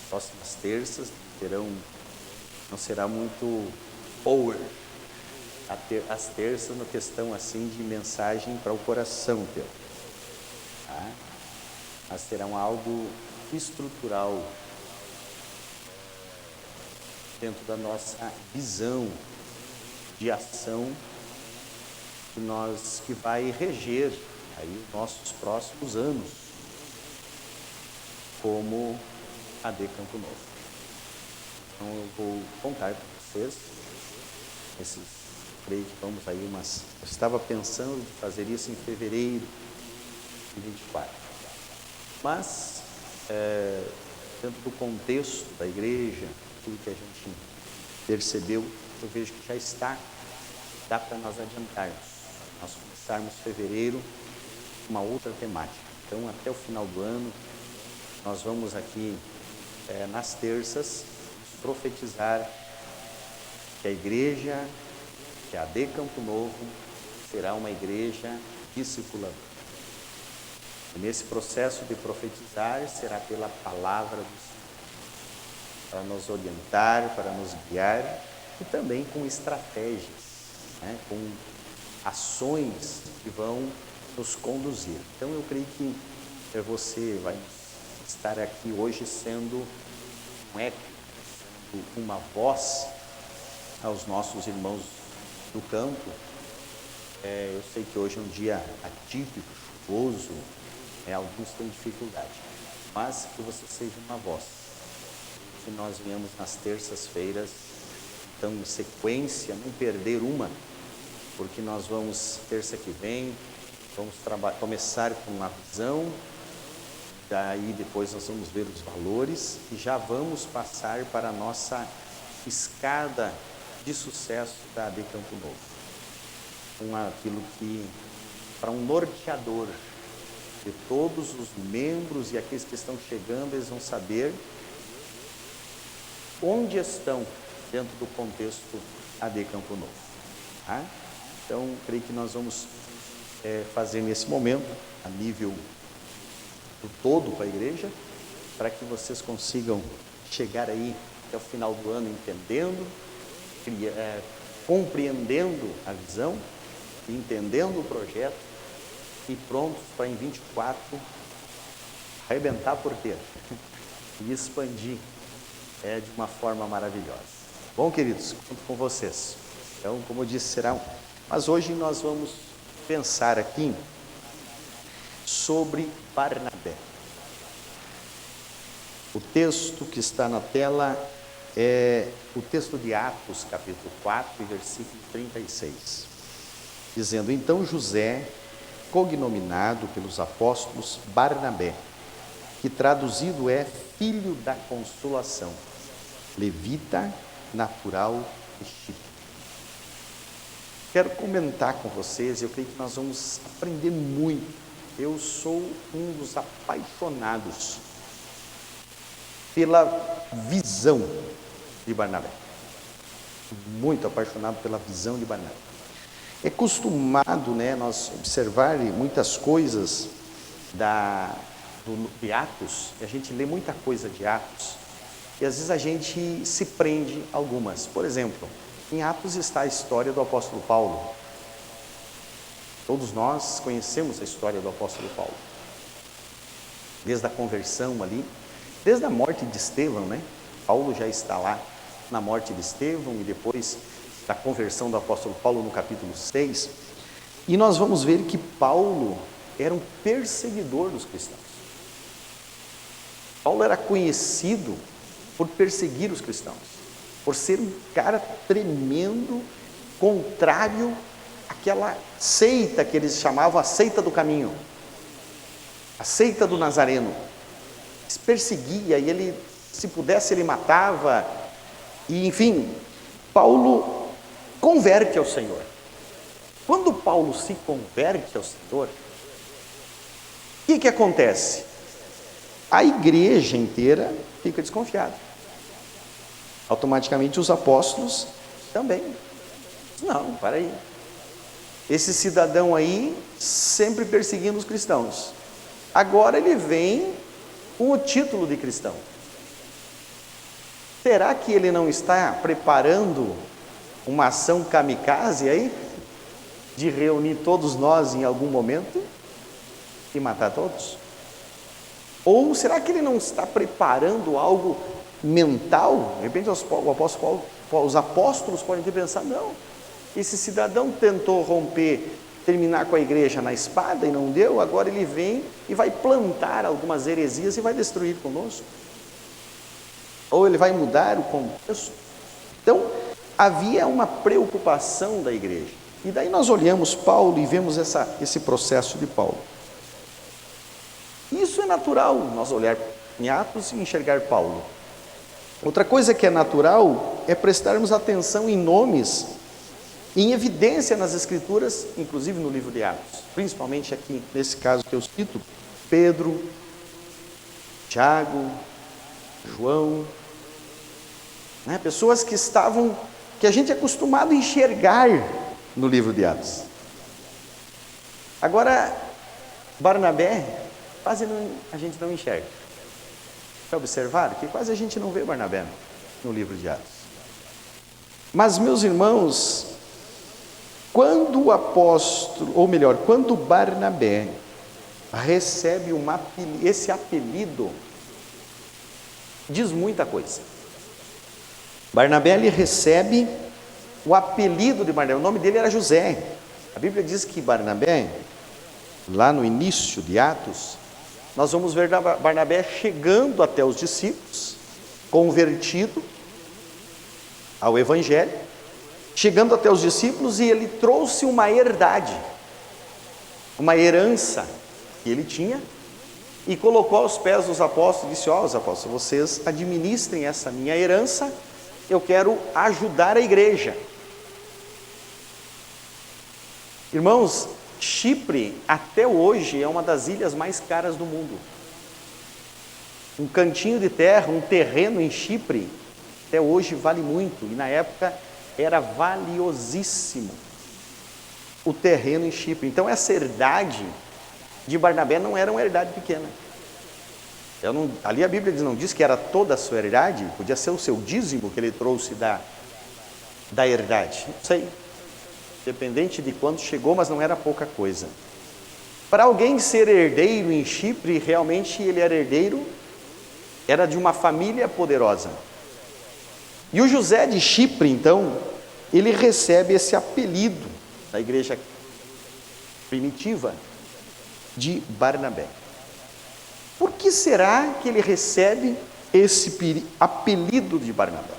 próximas terças não será muito power as terças na questão assim de mensagem para o coração teu, tá? Mas serão algo estrutural dentro da nossa visão de ação que vai reger aí os nossos próximos anos como AD Campo Novo. Então eu vou contar para vocês creio que vamos aí eu estava pensando em fazer isso em fevereiro de 24, mas dentro do contexto da igreja, tudo que a gente percebeu, eu vejo que já dá para nós adiantarmos, nós começarmos fevereiro uma outra temática. Então até o final do ano nós vamos aqui nas terças profetizar que a igreja, que a AD Campo Novo será uma igreja discipuladora. E nesse processo de profetizar será pela palavra do Senhor, para nos orientar, para nos guiar e também com estratégias, né, com ações que vão nos conduzir. Então eu creio que você vai estar aqui hoje sendo um eco, uma voz aos nossos irmãos do campo. Eu sei que hoje é um dia atípico, chuvoso, alguns têm dificuldade, mas que você seja uma voz, que nós venhamos nas terças-feiras, então em sequência, não perder uma, porque nós vamos, terça que vem, vamos começar com uma visão, daí depois nós vamos ver os valores e já vamos passar para a nossa escada de sucesso da AD Campo Novo, com aquilo que, para um norteador de todos os membros e aqueles que estão chegando, eles vão saber onde estão dentro do contexto AD Campo Novo, tá? Então, creio que nós vamos fazer nesse momento, a nível do todo com a igreja, para que vocês consigam chegar aí até o final do ano entendendo, compreendendo a visão, entendendo o projeto e prontos para em 24 arrebentar por ter e expandir de uma forma maravilhosa. Bom, queridos, conto com vocês. Então, como eu disse, mas hoje nós vamos pensar aqui sobre Barnabé. O texto que está na tela é o texto de Atos, capítulo 4, versículo 36, dizendo: então José, cognominado pelos apóstolos Barnabé, que traduzido é filho da consolação, levita, natural de Chipre. Quero comentar com vocês, eu creio que nós vamos aprender muito. Eu sou um dos apaixonados pela visão de Barnabé. Muito apaixonado pela visão de Barnabé. É costumado, nós observar muitas coisas de Atos, e a gente lê muita coisa de Atos, e às vezes a gente se prende a algumas. Por exemplo, em Atos está a história do apóstolo Paulo. Todos nós conhecemos a história do apóstolo Paulo, desde a conversão ali, desde a morte de Estevão, Paulo já está lá na morte de Estevão e depois da conversão do apóstolo Paulo no capítulo 6, e nós vamos ver que Paulo era um perseguidor dos cristãos. Paulo era conhecido por perseguir os cristãos, por ser um cara tremendo, contrário àquela seita que eles chamavam a seita do caminho, a seita do Nazareno. Eles perseguia e ele, se pudesse, ele matava, e enfim, Paulo converte ao Senhor. Quando Paulo se converte ao Senhor, o que acontece? A igreja inteira fica desconfiada. Automaticamente os apóstolos também. Não, para aí. Esse cidadão aí sempre perseguindo os cristãos. Agora ele vem com o título de cristão. será que ele não está preparando uma ação kamikaze aí? De reunir todos nós em algum momento e matar todos? Ou será que ele não está preparando algo mental? De repente os apóstolos podem ter pensado, não, esse cidadão tentou terminar com a igreja na espada e não deu, agora ele vem e vai plantar algumas heresias e vai destruir conosco. Ou ele vai mudar o contexto. Então, havia uma preocupação da igreja. E daí nós olhamos Paulo e vemos esse processo de Paulo. Isso é natural, nós olhar em Atos e enxergar Paulo. Outra coisa que é natural é prestarmos atenção em nomes, em evidência nas Escrituras, inclusive no livro de Atos. Principalmente aqui, nesse caso que eu cito, Pedro, Tiago, João, né? Pessoas que a gente é acostumado a enxergar no livro de Atos. Agora, Barnabé, quase a gente não enxerga. Já observaram que quase a gente não vê Barnabé no livro de Atos. Mas, meus irmãos, quando o apóstolo, ou melhor, quando Barnabé recebe esse apelido, diz muita coisa. Barnabé, ele recebe o apelido de Barnabé, o nome dele era José. A Bíblia diz que Barnabé, lá no início de Atos, nós vamos ver Barnabé chegando até os discípulos, convertido ao Evangelho, chegando até os discípulos, e ele trouxe uma herdade, uma herança que ele tinha, e colocou aos pés dos apóstolos, e disse, os apóstolos, vocês administrem essa minha herança, eu quero ajudar a igreja. Irmãos, Chipre até hoje é uma das ilhas mais caras do mundo. Um cantinho de terra, um terreno em Chipre, até hoje vale muito, e na época era valiosíssimo o terreno em Chipre. Então essa herdade de Barnabé não era uma herdade pequena. Ali a Bíblia não diz que era toda a sua herdade, podia ser o seu dízimo que ele trouxe da herdade, não sei, dependente de quando chegou, mas não era pouca coisa. Para alguém ser herdeiro em Chipre, realmente ele era herdeiro, era de uma família poderosa. E o José de Chipre, então, ele recebe esse apelido da igreja primitiva de Barnabé. Por que será que ele recebe esse apelido de Barnabé?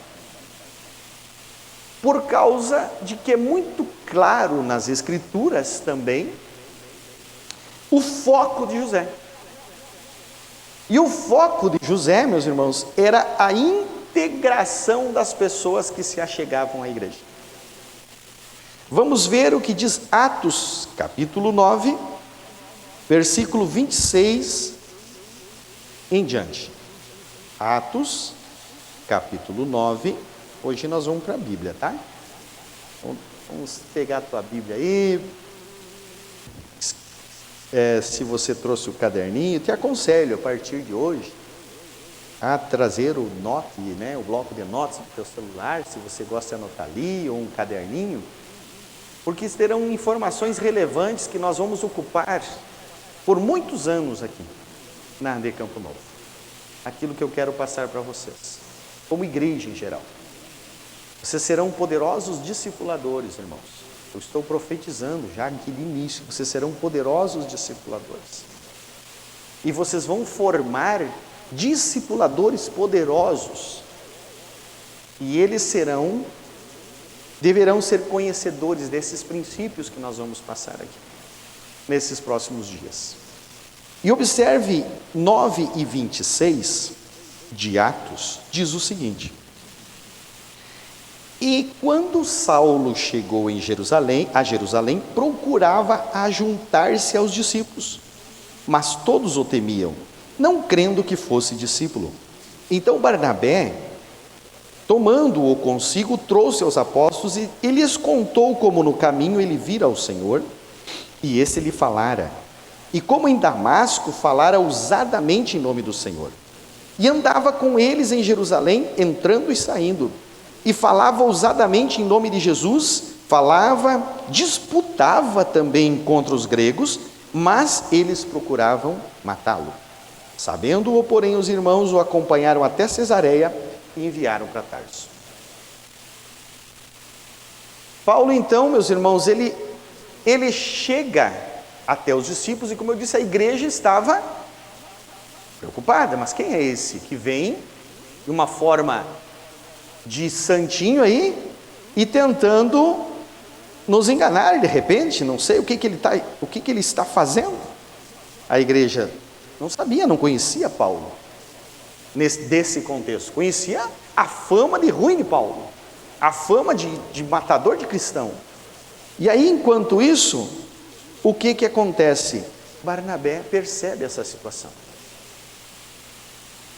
Por causa de que é muito claro nas Escrituras também o foco de José. E o foco de José, meus irmãos, era a integração das pessoas que se achegavam à igreja. Vamos ver o que diz Atos, capítulo 9, versículo 26 em diante. Atos, capítulo 9. Hoje nós vamos para a Bíblia, tá? Vamos pegar a tua Bíblia aí. Se você trouxe o caderninho, te aconselho a partir de hoje a trazer o note, né, o bloco de notas do teu celular, se você gosta de anotar ali, ou um caderninho, porque terão informações relevantes que nós vamos ocupar por muitos anos aqui na AD Campo Novo. Aquilo que eu quero passar para vocês, como igreja em geral. Vocês serão poderosos discipuladores, irmãos. Eu estou profetizando já aqui de início, vocês serão poderosos discipuladores. E vocês vão formar discipuladores poderosos. E eles deverão ser conhecedores desses princípios que nós vamos passar aqui, nesses próximos dias. E observe 9 e 26 de Atos, diz o seguinte: e quando Saulo chegou a Jerusalém, procurava ajuntar-se aos discípulos, mas todos o temiam, não crendo que fosse discípulo. Então Barnabé, tomando-o consigo, trouxe aos apóstolos e lhes contou como no caminho ele vira ao Senhor, e esse lhe falara, e como em Damasco falara ousadamente em nome do Senhor. E andava com eles em Jerusalém, entrando e saindo, e falava ousadamente em nome de Jesus, disputava também contra os gregos, mas eles procuravam matá-lo. Sabendo-o, porém, os irmãos o acompanharam até Cesareia e enviaram para Tarso. Paulo, então, meus irmãos, ele chega até os discípulos, e como eu disse, a igreja estava preocupada. Mas quem é esse que vem de uma forma de santinho aí e tentando nos enganar de repente? Não sei o que ele está fazendo. A igreja não sabia, não conhecia Paulo desse contexto. Conhecia a fama de ruim de Paulo, a fama de matador de cristão. E aí, enquanto isso, o que acontece? Barnabé percebe essa situação.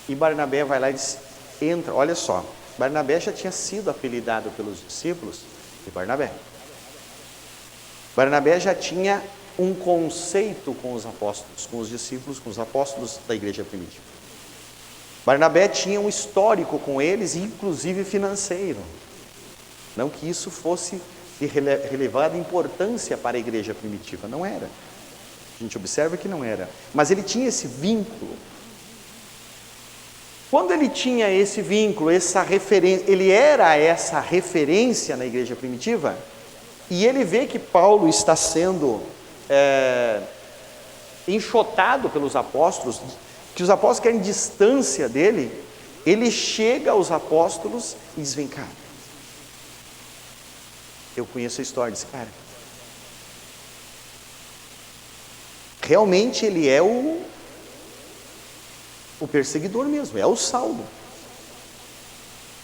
E Barnabé vai lá e diz, entra, olha só, Barnabé já tinha sido apelidado pelos discípulos de Barnabé. Barnabé já tinha um conceito com os apóstolos, com os discípulos, com os apóstolos da igreja primitiva. Barnabé tinha um histórico com eles, inclusive financeiro. Não que isso fosse de relevada importância para a igreja primitiva, não era. A gente observa que não era, mas ele tinha esse vínculo. Quando ele tinha esse vínculo, essa referência, ele era essa referência na igreja primitiva, e ele vê que Paulo está sendo enxotado pelos apóstolos, que os apóstolos querem distância dele, ele chega aos apóstolos e diz, vem cá, eu conheço a história desse cara. Realmente ele é o perseguidor mesmo, é o Saulo.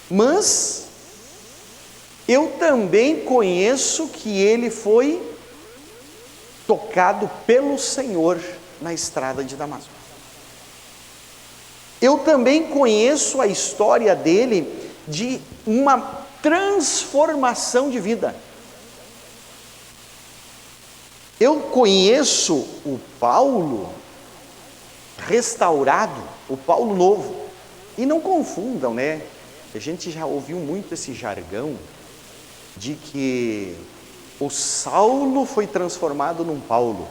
Mas eu também conheço que ele foi tocado pelo Senhor na estrada de Damasco. Eu também conheço a história dele de uma transformação de vida. Eu conheço o Paulo restaurado, o Paulo novo. E não confundam, né? A gente já ouviu muito esse jargão de que o Saulo foi transformado num Paulo.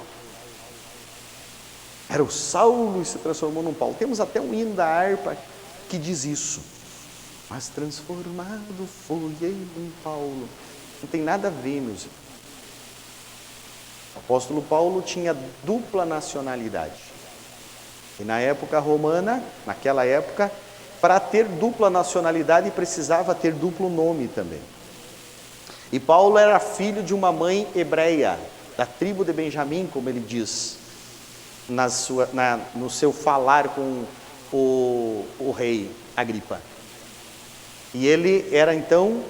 Era o Saulo e se transformou num Paulo. Temos até um hino da harpa que diz isso. Mas transformado foi ele em Paulo. Não tem nada a ver, meus irmãos. O apóstolo Paulo tinha dupla nacionalidade. E na época romana, naquela época, para ter dupla nacionalidade precisava ter duplo nome também. E Paulo era filho de uma mãe hebreia, da tribo de Benjamim, como ele diz, no seu falar com o rei Agripa. E ele era então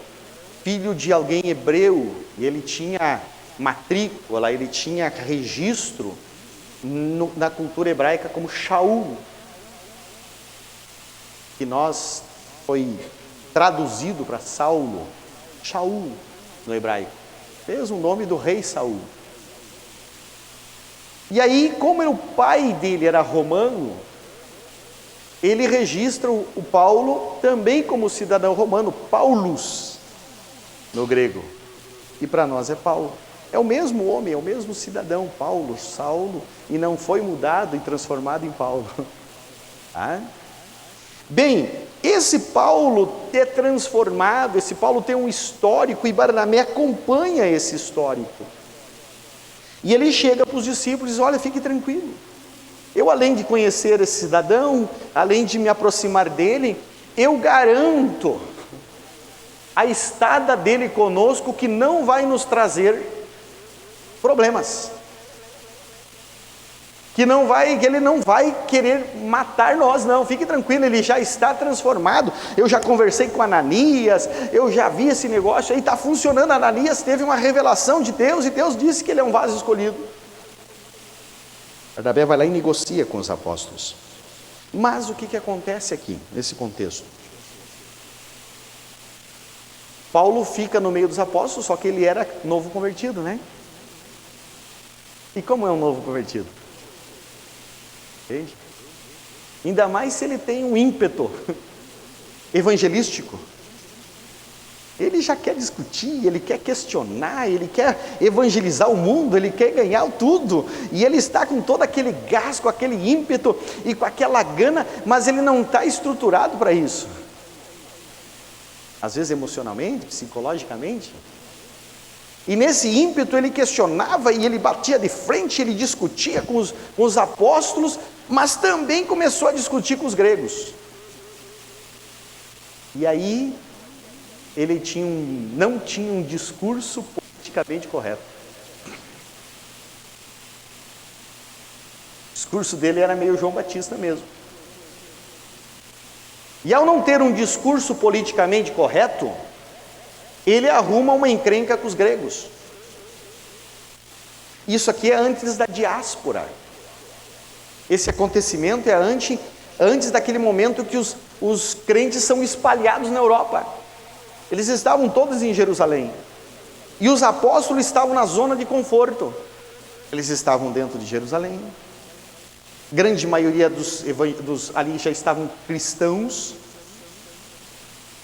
filho de alguém hebreu, e ele tinha matrícula, ele tinha registro na cultura hebraica como Shaul, que foi traduzido para Saulo, Shaul no hebraico, mesmo o nome do rei Saul. E aí, como o pai dele era romano, ele registra o Paulo também como cidadão romano, Paulus, no grego. E para nós é Paulo. É o mesmo homem, é o mesmo cidadão, Paulo, Saulo, e não foi mudado e transformado em Paulo. Ah? Bem, esse Paulo é transformado, esse Paulo tem um histórico, e Barnabé acompanha esse histórico. E ele chega para os discípulos e diz, olha, fique tranquilo. Eu, além de conhecer esse cidadão, além de me aproximar dele, eu garanto a estada dele conosco que não vai nos trazer problemas. Que ele não vai querer matar nós, não. Fique tranquilo, ele já está transformado. Eu já conversei com Ananias, eu já vi esse negócio aí, está funcionando. Ananias teve uma revelação de Deus e Deus disse que ele é um vaso escolhido. Barnabé vai lá e negocia com os apóstolos. Mas o que acontece aqui, nesse contexto? Paulo fica no meio dos apóstolos, só que ele era novo convertido, né? E como é um novo convertido? Entende? Ainda mais se ele tem um ímpeto evangelístico. Ele já quer discutir, ele quer questionar, ele quer evangelizar o mundo, ele quer ganhar tudo, e ele está com todo aquele gás, com aquele ímpeto e com aquela gana, mas ele não está estruturado para isso. Às vezes emocionalmente, psicologicamente. E nesse ímpeto ele questionava e ele batia de frente, ele discutia com os apóstolos, mas também começou a discutir com os gregos. E aí ele não tinha um discurso politicamente correto. O discurso dele era meio João Batista mesmo. E ao não ter um discurso politicamente correto, ele arruma uma encrenca com os gregos. Isso aqui é antes da diáspora. Esse acontecimento é antes daquele momento que os crentes são espalhados na Europa. Eles estavam todos em Jerusalém. E os apóstolos estavam na zona de conforto. Eles estavam dentro de Jerusalém. Grande maioria dos ali já estavam cristãos.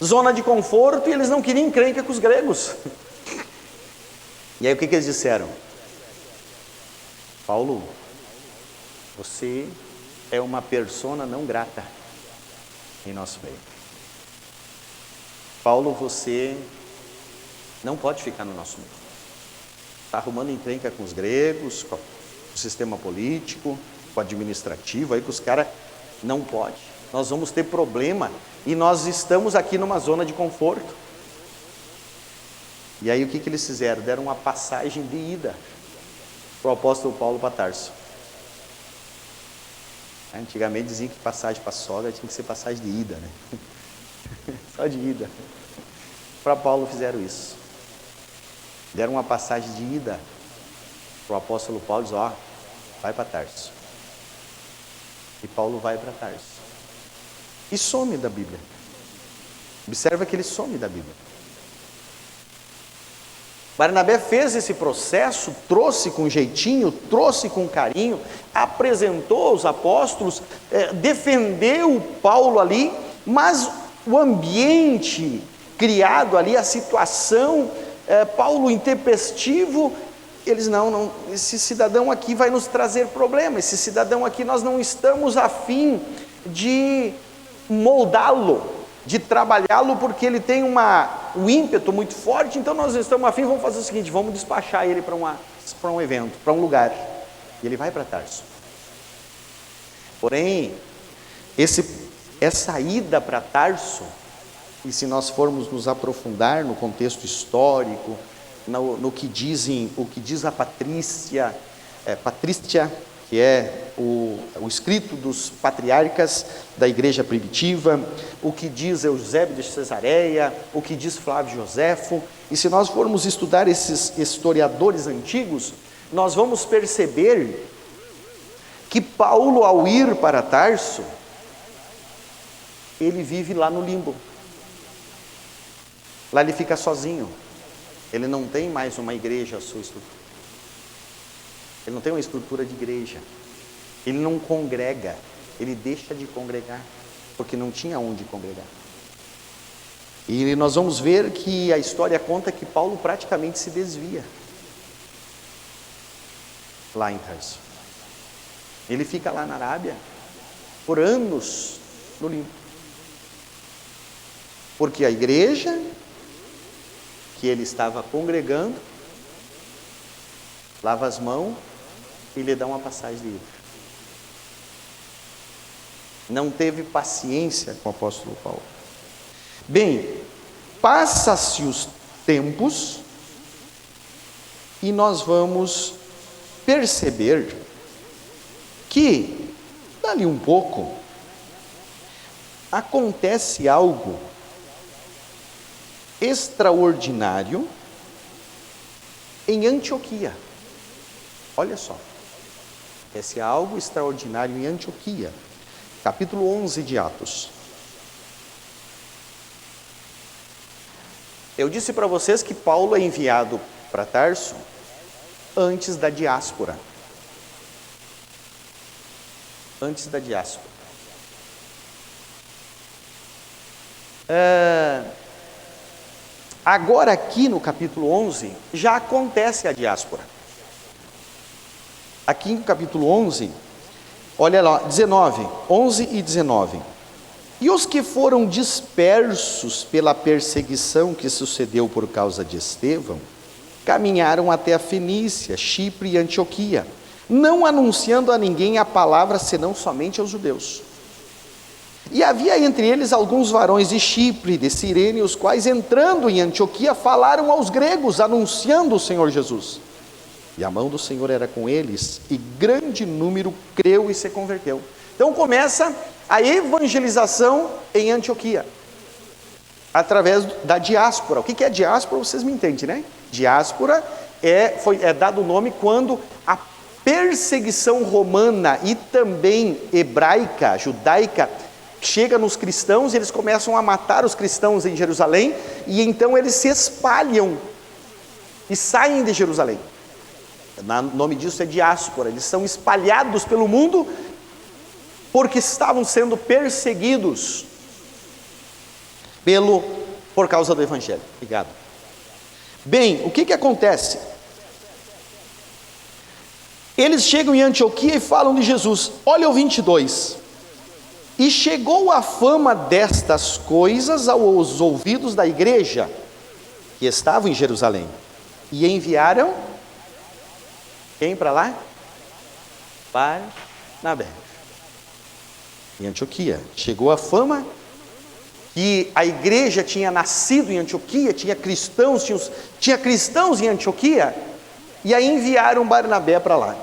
Zona de conforto, e eles não queriam encrenca com os gregos. E aí o que eles disseram? Paulo, você é uma persona não grata em nosso meio. Paulo, você não pode ficar no nosso meio. Está arrumando encrenca com os gregos, com o sistema político, com o administrativo, aí que os caras não podem. Nós vamos ter problema, e nós estamos aqui numa zona de conforto. E aí o que eles fizeram? Deram uma passagem de ida para o apóstolo Paulo para Tarso. Antigamente diziam que passagem para a sogra tinha que ser passagem de ida, né? Só de ida. Para Paulo fizeram isso. Deram uma passagem de ida para o apóstolo Paulo e diz, vai para Tarso. E Paulo vai para Tarso. E some da Bíblia. Observa que ele some da Bíblia. Barnabé fez esse processo, trouxe com jeitinho, trouxe com carinho, apresentou aos apóstolos, defendeu Paulo ali, mas o ambiente criado ali, a situação, Paulo intempestivo, eles não, esse cidadão aqui vai nos trazer problema, esse cidadão aqui nós não estamos a fim de moldá-lo, de trabalhá-lo, porque ele tem um ímpeto muito forte, então nós estamos afim, vamos fazer o seguinte, vamos despachar ele para um evento, para um lugar, e ele vai para Tarso. Porém, essa ida para Tarso, e se nós formos nos aprofundar no contexto histórico, no que diz a Patrícia, que é o escrito dos patriarcas da igreja primitiva, o que diz Eusébio de Cesareia, o que diz Flávio Joséfo, e se nós formos estudar esses historiadores antigos, nós vamos perceber que Paulo, ao ir para Tarso, ele vive lá no limbo. Lá ele fica sozinho. Ele não tem mais uma igreja à sua estrutura. Ele não tem uma estrutura de igreja. Ele não congrega. Ele deixa de congregar, porque não tinha onde congregar. E nós vamos ver que a história conta que Paulo praticamente se desvia lá em Tarso. Ele fica lá na Arábia por anos no limbo. Porque a igreja que ele estava congregando lava as mãos e lhe dá uma passagem de ida. Não teve paciência com o apóstolo Paulo. Bem, passa-se os tempos e nós vamos perceber que, dali um pouco, acontece algo extraordinário em Antioquia. Olha só, esse é algo extraordinário em Antioquia, capítulo 11 de Atos. Eu disse para vocês que Paulo é enviado para Tarso antes da diáspora. Antes da diáspora. Agora aqui no capítulo 11, já acontece a diáspora. Aqui no capítulo 11, olha lá, 19, 11 e 19. E os que foram dispersos pela perseguição que sucedeu por causa de Estevão, caminharam até a Fenícia, Chipre e Antioquia, não anunciando a ninguém a palavra, senão somente aos judeus. E havia entre eles alguns varões de Chipre, de Cirene, os quais, entrando em Antioquia, falaram aos gregos, anunciando o Senhor Jesus. E a mão do Senhor era com eles, e grande número creu e se converteu. Então começa a evangelização em Antioquia, através da diáspora. O que é diáspora? Vocês me entendem, né? Diáspora é dado o nome quando a perseguição romana e também hebraica, judaica, chega nos cristãos e eles começam a matar os cristãos em Jerusalém, e então eles se espalham e saem de Jerusalém. O nome disso é diáspora. Eles são espalhados pelo mundo porque estavam sendo perseguidos por causa do Evangelho. Obrigado. Bem, o que acontece? Eles chegam em Antioquia e falam de Jesus. Olha o 22. E chegou a fama destas coisas aos ouvidos da igreja que estava em Jerusalém, e enviaram quem para lá? Barnabé. Em Antioquia chegou a fama que a igreja tinha nascido em Antioquia, tinha cristãos em Antioquia, e aí enviaram Barnabé para lá.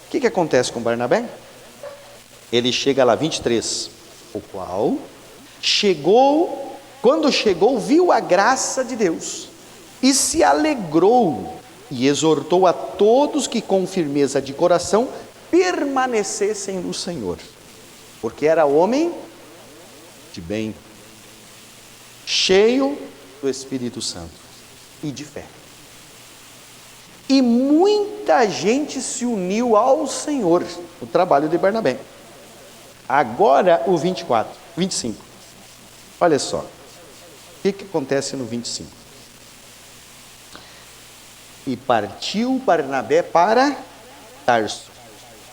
O que acontece com Barnabé? Ele chega lá, 23, o qual quando chegou, viu a graça de Deus, e se alegrou, e exortou a todos que com firmeza de coração permanecessem no Senhor, porque era homem de bem, cheio do Espírito Santo e de fé. E muita gente se uniu ao Senhor, o trabalho de Barnabé. Agora o 25. Olha só, o que acontece no 25? E partiu Barnabé para Tarso,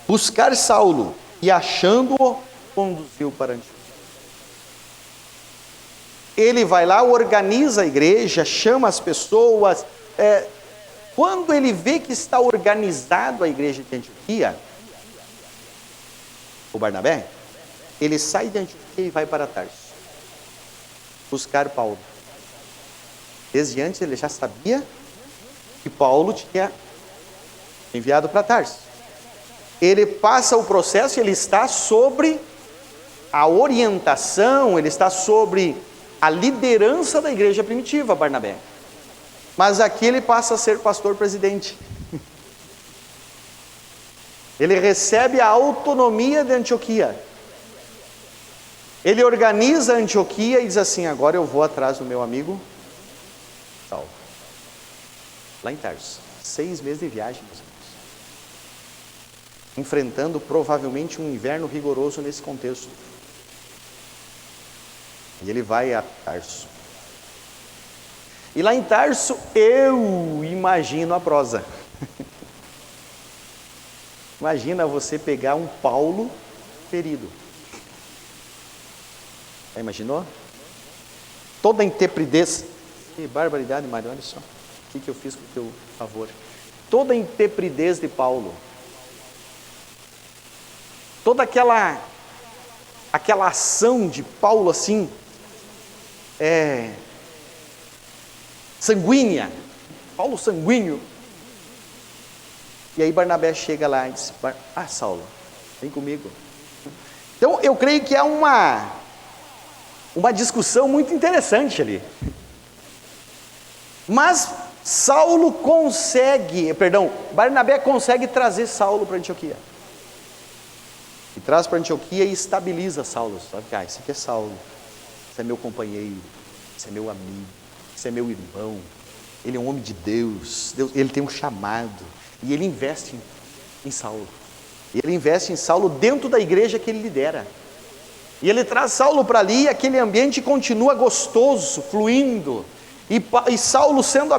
buscar Saulo, e achando-o, conduziu para Antioquia. Ele vai lá, organiza a igreja, chama as pessoas. Quando ele vê que está organizado a igreja de Antioquia, o Barnabé, ele sai de Antioquia e vai para Tarso, buscar Paulo. Desde antes ele já sabia que Paulo tinha enviado para Tarso. Ele passa o processo, ele está sobre a orientação, ele está sobre a liderança da igreja primitiva, Barnabé. Mas aqui ele passa a ser pastor-presidente. Ele recebe a autonomia de Antioquia. Ele organiza Antioquia e diz assim: agora eu vou atrás do meu amigo Saulo, lá em Tarso. 6 meses de viagem, meus amigos, enfrentando provavelmente um inverno rigoroso nesse contexto. E ele vai a Tarso. E lá em Tarso, eu imagino a prosa. Imagina você pegar um Paulo ferido. Já imaginou? Toda a intrepidez. Que barbaridade, Mário, olha só. O que eu fiz com o teu favor? Toda a intrepidez de Paulo. Toda aquela ação de Paulo assim, sanguínea. Paulo sanguíneo. E aí Barnabé chega lá e diz: Saulo, vem comigo. Então eu creio que há uma discussão muito interessante ali. Mas Barnabé consegue trazer Saulo para Antioquia. E traz para Antioquia e estabiliza Saulo. Sabe? Esse aqui é Saulo, esse é meu companheiro, esse é meu amigo, esse é meu irmão, ele é um homem de Deus, ele tem um chamado. E ele investe em Saulo. E ele investe em Saulo dentro da igreja que ele lidera. E ele traz Saulo para ali, e aquele ambiente continua gostoso, fluindo. E Saulo sendo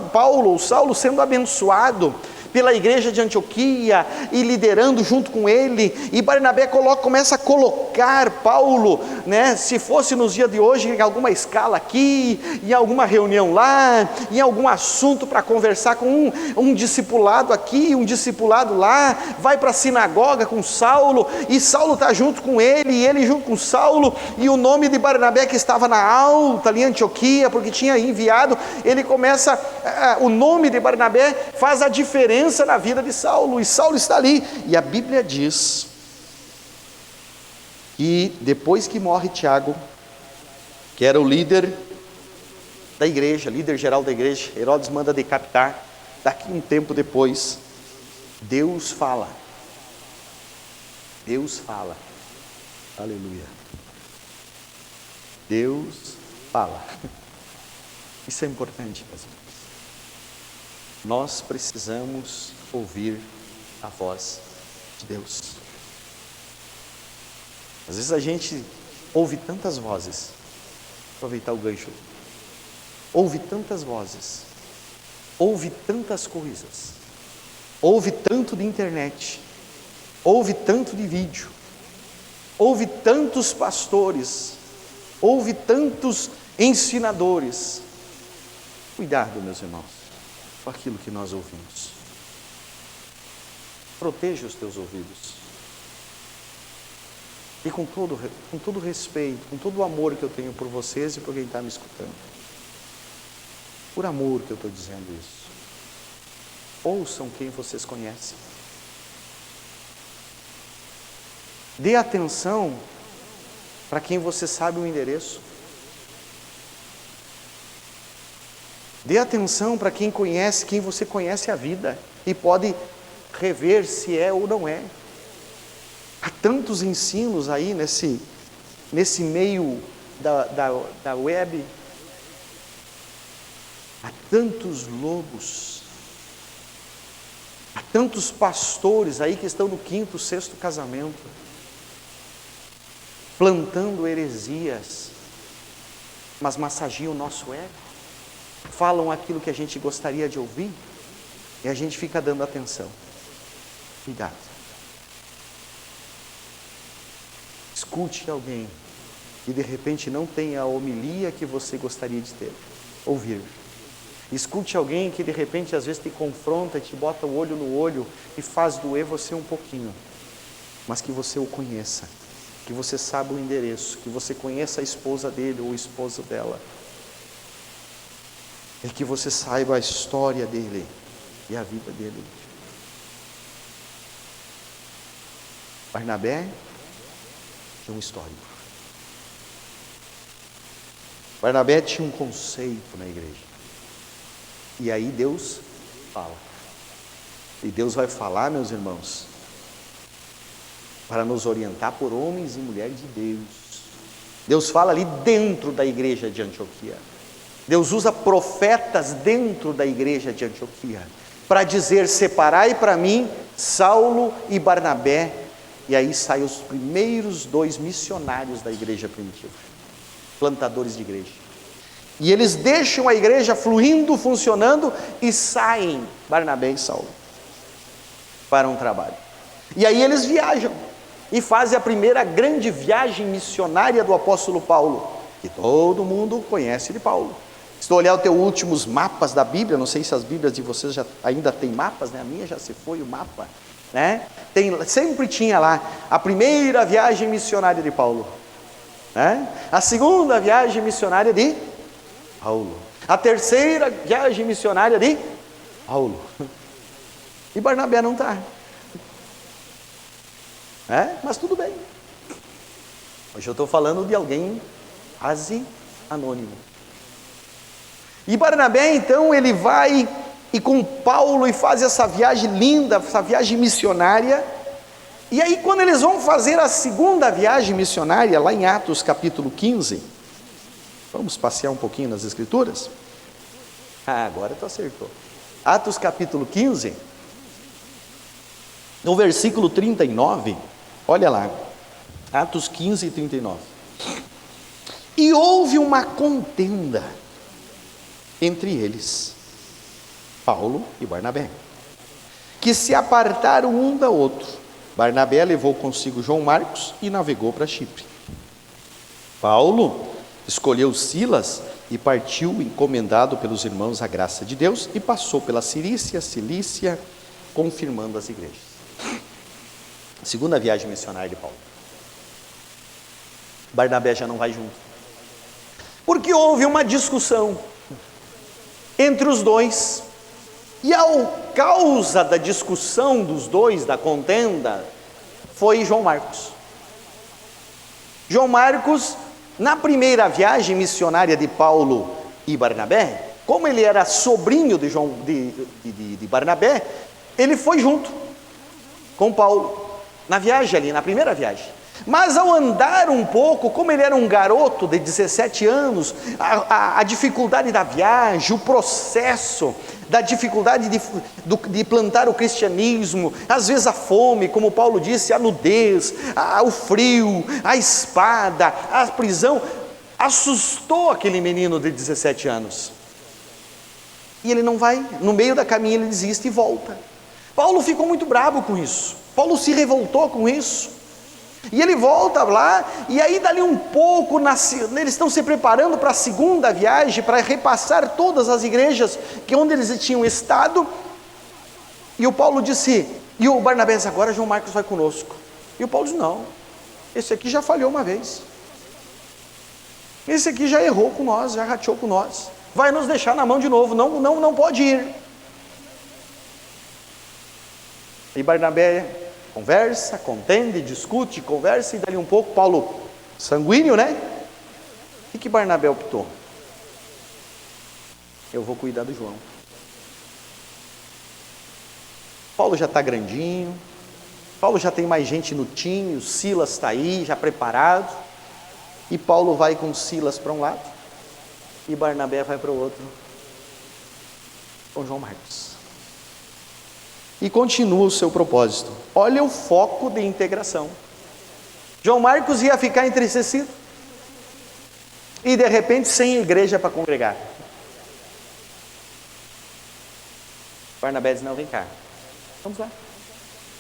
abençoado pela igreja de Antioquia e liderando junto com ele, e Barnabé começa a colocar Paulo, né, se fosse nos dias de hoje, em alguma escala aqui, em alguma reunião lá, em algum assunto para conversar com um discipulado aqui, um discipulado lá, vai para a sinagoga com Saulo, e Saulo está junto com ele, e ele junto com Saulo, e o nome de Barnabé que estava na alta ali em Antioquia, porque tinha enviado, ele começa, o nome de Barnabé faz a diferença na vida de Saulo, e Saulo está ali, e a Bíblia diz que depois que morre Tiago, que era o líder da igreja, líder geral da igreja, Herodes manda decapitar, daqui um tempo depois, Deus fala, aleluia, Deus fala, isso é importante, meus irmãos. Nós precisamos ouvir a voz de Deus. Às vezes a gente ouve tantas vozes, aproveitar o gancho, ouve tantas vozes, ouve tantas coisas, ouve tanto de internet, ouve tanto de vídeo, ouve tantos pastores, ouve tantos ensinadores. Cuidado, meus irmãos, com aquilo que nós ouvimos. Proteja os teus ouvidos. E com todo respeito, com todo o amor que eu tenho por vocês e por quem está me escutando. Por amor que eu estou dizendo isso. Ouçam quem vocês conhecem. Dê atenção para quem você sabe o endereço. Dê atenção para quem você conhece a vida e pode rever se é ou não é. Há tantos ensinos aí nesse meio da web, há tantos lobos, há tantos pastores aí que estão no 5º, 6º casamento, plantando heresias, mas massageiam o nosso ego. Falam aquilo que a gente gostaria de ouvir e a gente fica dando atenção. Cuidado. Escute alguém que de repente não tem a homilia que você gostaria de ter, ouvir. Escute alguém que de repente às vezes te confronta, te bota o olho no olho e faz doer você um pouquinho, mas que você o conheça, que você saiba o endereço, que você conheça a esposa dele ou o esposo dela. E que você saiba a história dele e a vida dele. Barnabé tinha um histórico. Barnabé tinha um conceito na igreja. E aí Deus fala. E Deus vai falar, meus irmãos, para nos orientar por homens e mulheres de Deus. Deus fala ali dentro da igreja de Antioquia. Deus usa profetas dentro da igreja de Antioquia para dizer: separai para mim Saulo e Barnabé. E aí saem os primeiros 2 missionários da igreja primitiva, plantadores de igreja. E eles deixam a igreja fluindo, funcionando, e saem, Barnabé e Saulo, para um trabalho. E aí eles viajam e fazem a primeira grande viagem missionária do apóstolo Paulo, que todo mundo conhece de Paulo. Se tu olhar os teus últimos mapas da Bíblia, não sei se as Bíblias de vocês ainda tem mapas, né? A minha já se foi o mapa, né? Sempre tinha lá a primeira viagem missionária de Paulo, né? A segunda viagem missionária de Paulo, a terceira viagem missionária de Paulo. E Barnabé não está, mas tudo bem. Hoje eu estou falando de alguém quase anônimo. E Barnabé então ele vai e com Paulo e faz essa viagem linda, essa viagem missionária. E aí quando eles vão fazer a segunda viagem missionária, lá em Atos capítulo 15, vamos passear um pouquinho nas escrituras? Agora tu acertou. Atos capítulo 15, no versículo 39, olha lá, Atos 15, 39. E houve uma contenda entre eles, Paulo e Barnabé, que se apartaram um da outro. Barnabé levou consigo João Marcos e navegou para Chipre. Paulo escolheu Silas e partiu encomendado pelos irmãos à graça de Deus e passou pela Cilícia, confirmando as igrejas. Segunda viagem missionária de Paulo. Barnabé já não vai junto, porque houve uma discussão entre os dois, e a causa da discussão dos dois, da contenda, foi João Marcos. João Marcos, na primeira viagem missionária de Paulo e Barnabé, como ele era sobrinho de Barnabé, ele foi junto com Paulo, na viagem ali, na primeira viagem. Mas ao andar um pouco, como ele era um garoto de 17 anos, a dificuldade da viagem, o processo da dificuldade de plantar o cristianismo, às vezes a fome, como Paulo disse, a nudez, o frio, a espada, a prisão, assustou aquele menino de 17 anos. E ele não vai, no meio da caminho ele desiste e volta. Paulo ficou muito bravo com isso, Paulo se revoltou com isso. E ele volta lá, e aí dali um pouco, eles estão se preparando para a segunda viagem, para repassar todas as igrejas onde eles tinham estado, e o Paulo disse, e o Barnabé disse, agora João Marcos vai conosco. E o Paulo disse, não, esse aqui já falhou uma vez, esse aqui já errou com nós, já rateou com nós, vai nos deixar na mão de novo, não pode ir. E Barnabé conversa, contende, discute, conversa, e dali um pouco, Paulo, sanguíneo, né? O que Barnabé optou? Eu vou cuidar do João. Paulo já está grandinho, Paulo já tem mais gente no time, o Silas está aí, já preparado, e Paulo vai com Silas para um lado, e Barnabé vai para o outro, com João Marcos. E continua o seu propósito. Olha o foco de integração. João Marcos ia ficar entristecido, e de repente sem igreja para congregar. Barnabé diz, não, vem cá, vamos lá,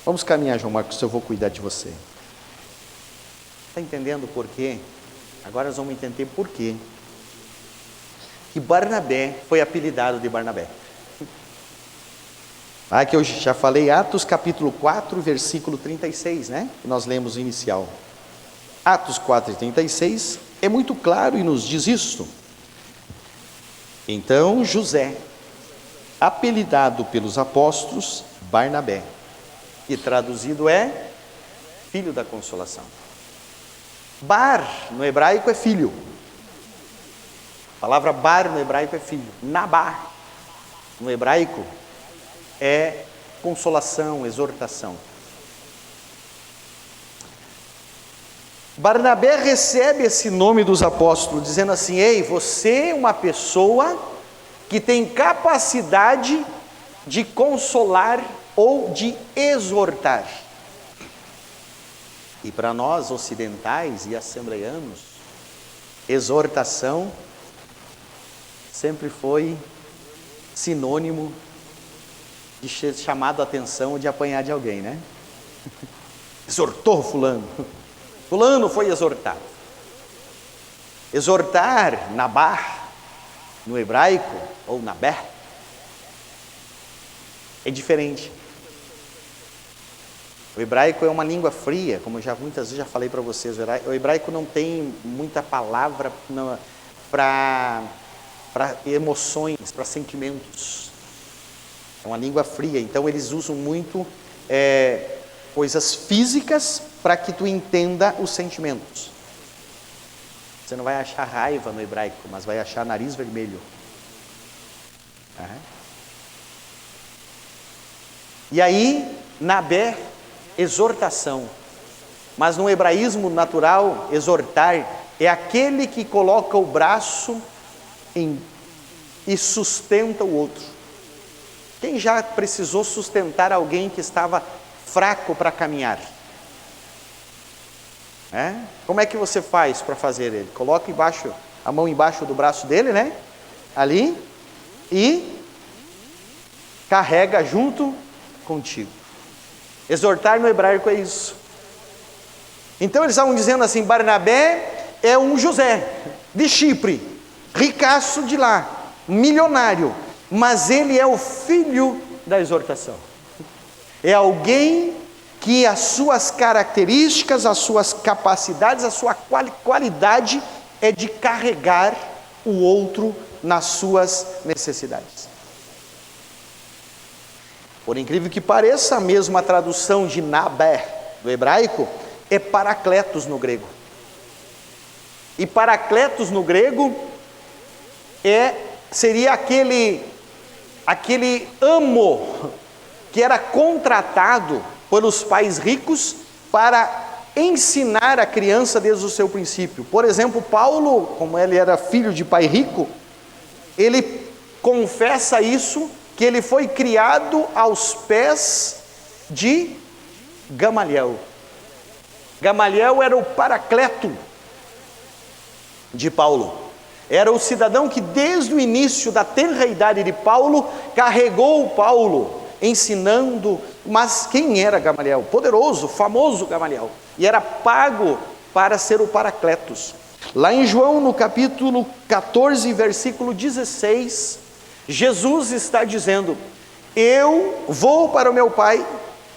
vamos caminhar, João Marcos, eu vou cuidar de você. Está entendendo por quê? Agora nós vamos entender por quê que Barnabé foi apelidado de Barnabé. Que eu já falei, Atos capítulo 4, versículo 36, né? Que nós lemos o inicial. Atos 4, 36 é muito claro e nos diz isto. Então José, apelidado pelos apóstolos Barnabé, que traduzido é filho da consolação. Bar no hebraico é filho. A palavra bar no hebraico é filho. Nabar no hebraico é consolação, exortação. Barnabé recebe esse nome dos apóstolos, dizendo assim, ei, você é uma pessoa que tem capacidade de consolar ou de exortar. E para nós ocidentais e assembleianos, exortação sempre foi sinônimo de ser chamado a atenção ou de apanhar de alguém, né? Exortou fulano, fulano foi exortado. Exortar, nabar, no hebraico, ou nabé, é diferente. O hebraico é uma língua fria, como eu já muitas vezes já falei para vocês, o hebraico não tem muita palavra para emoções, para sentimentos. É uma língua fria, então eles usam muito coisas físicas para que tu entenda os sentimentos. Você não vai achar raiva no hebraico, mas vai achar nariz vermelho. E aí, nabé, exortação. Mas no hebraísmo natural, exortar é aquele que coloca o braço e sustenta o outro. Quem já precisou sustentar alguém que estava fraco para caminhar? Como é que você faz para fazer ele? Coloca a mão embaixo do braço dele, né? Ali, e carrega junto contigo. Exortar no hebraico é isso. Então eles estavam dizendo assim: Barnabé é um José de Chipre, ricaço de lá, milionário, mas ele é o filho da exortação. É alguém que as suas características, as suas capacidades, a sua qualidade é de carregar o outro nas suas necessidades. Por incrível que pareça, a mesma tradução de Nabé do hebraico é paracletos no grego. E paracletos no grego seria aquele amo que era contratado pelos pais ricos para ensinar a criança desde o seu princípio. Por exemplo, Paulo, como ele era filho de pai rico, ele confessa isso, que ele foi criado aos pés de Gamaliel. Gamaliel era o paracleto de Paulo. Era o cidadão que desde o início da tenra idade de Paulo carregou Paulo, ensinando. Mas quem era Gamaliel? Poderoso, famoso Gamaliel. E era pago para ser o paracletos. Lá em João, no capítulo 14, versículo 16, Jesus está dizendo: eu vou para o meu Pai,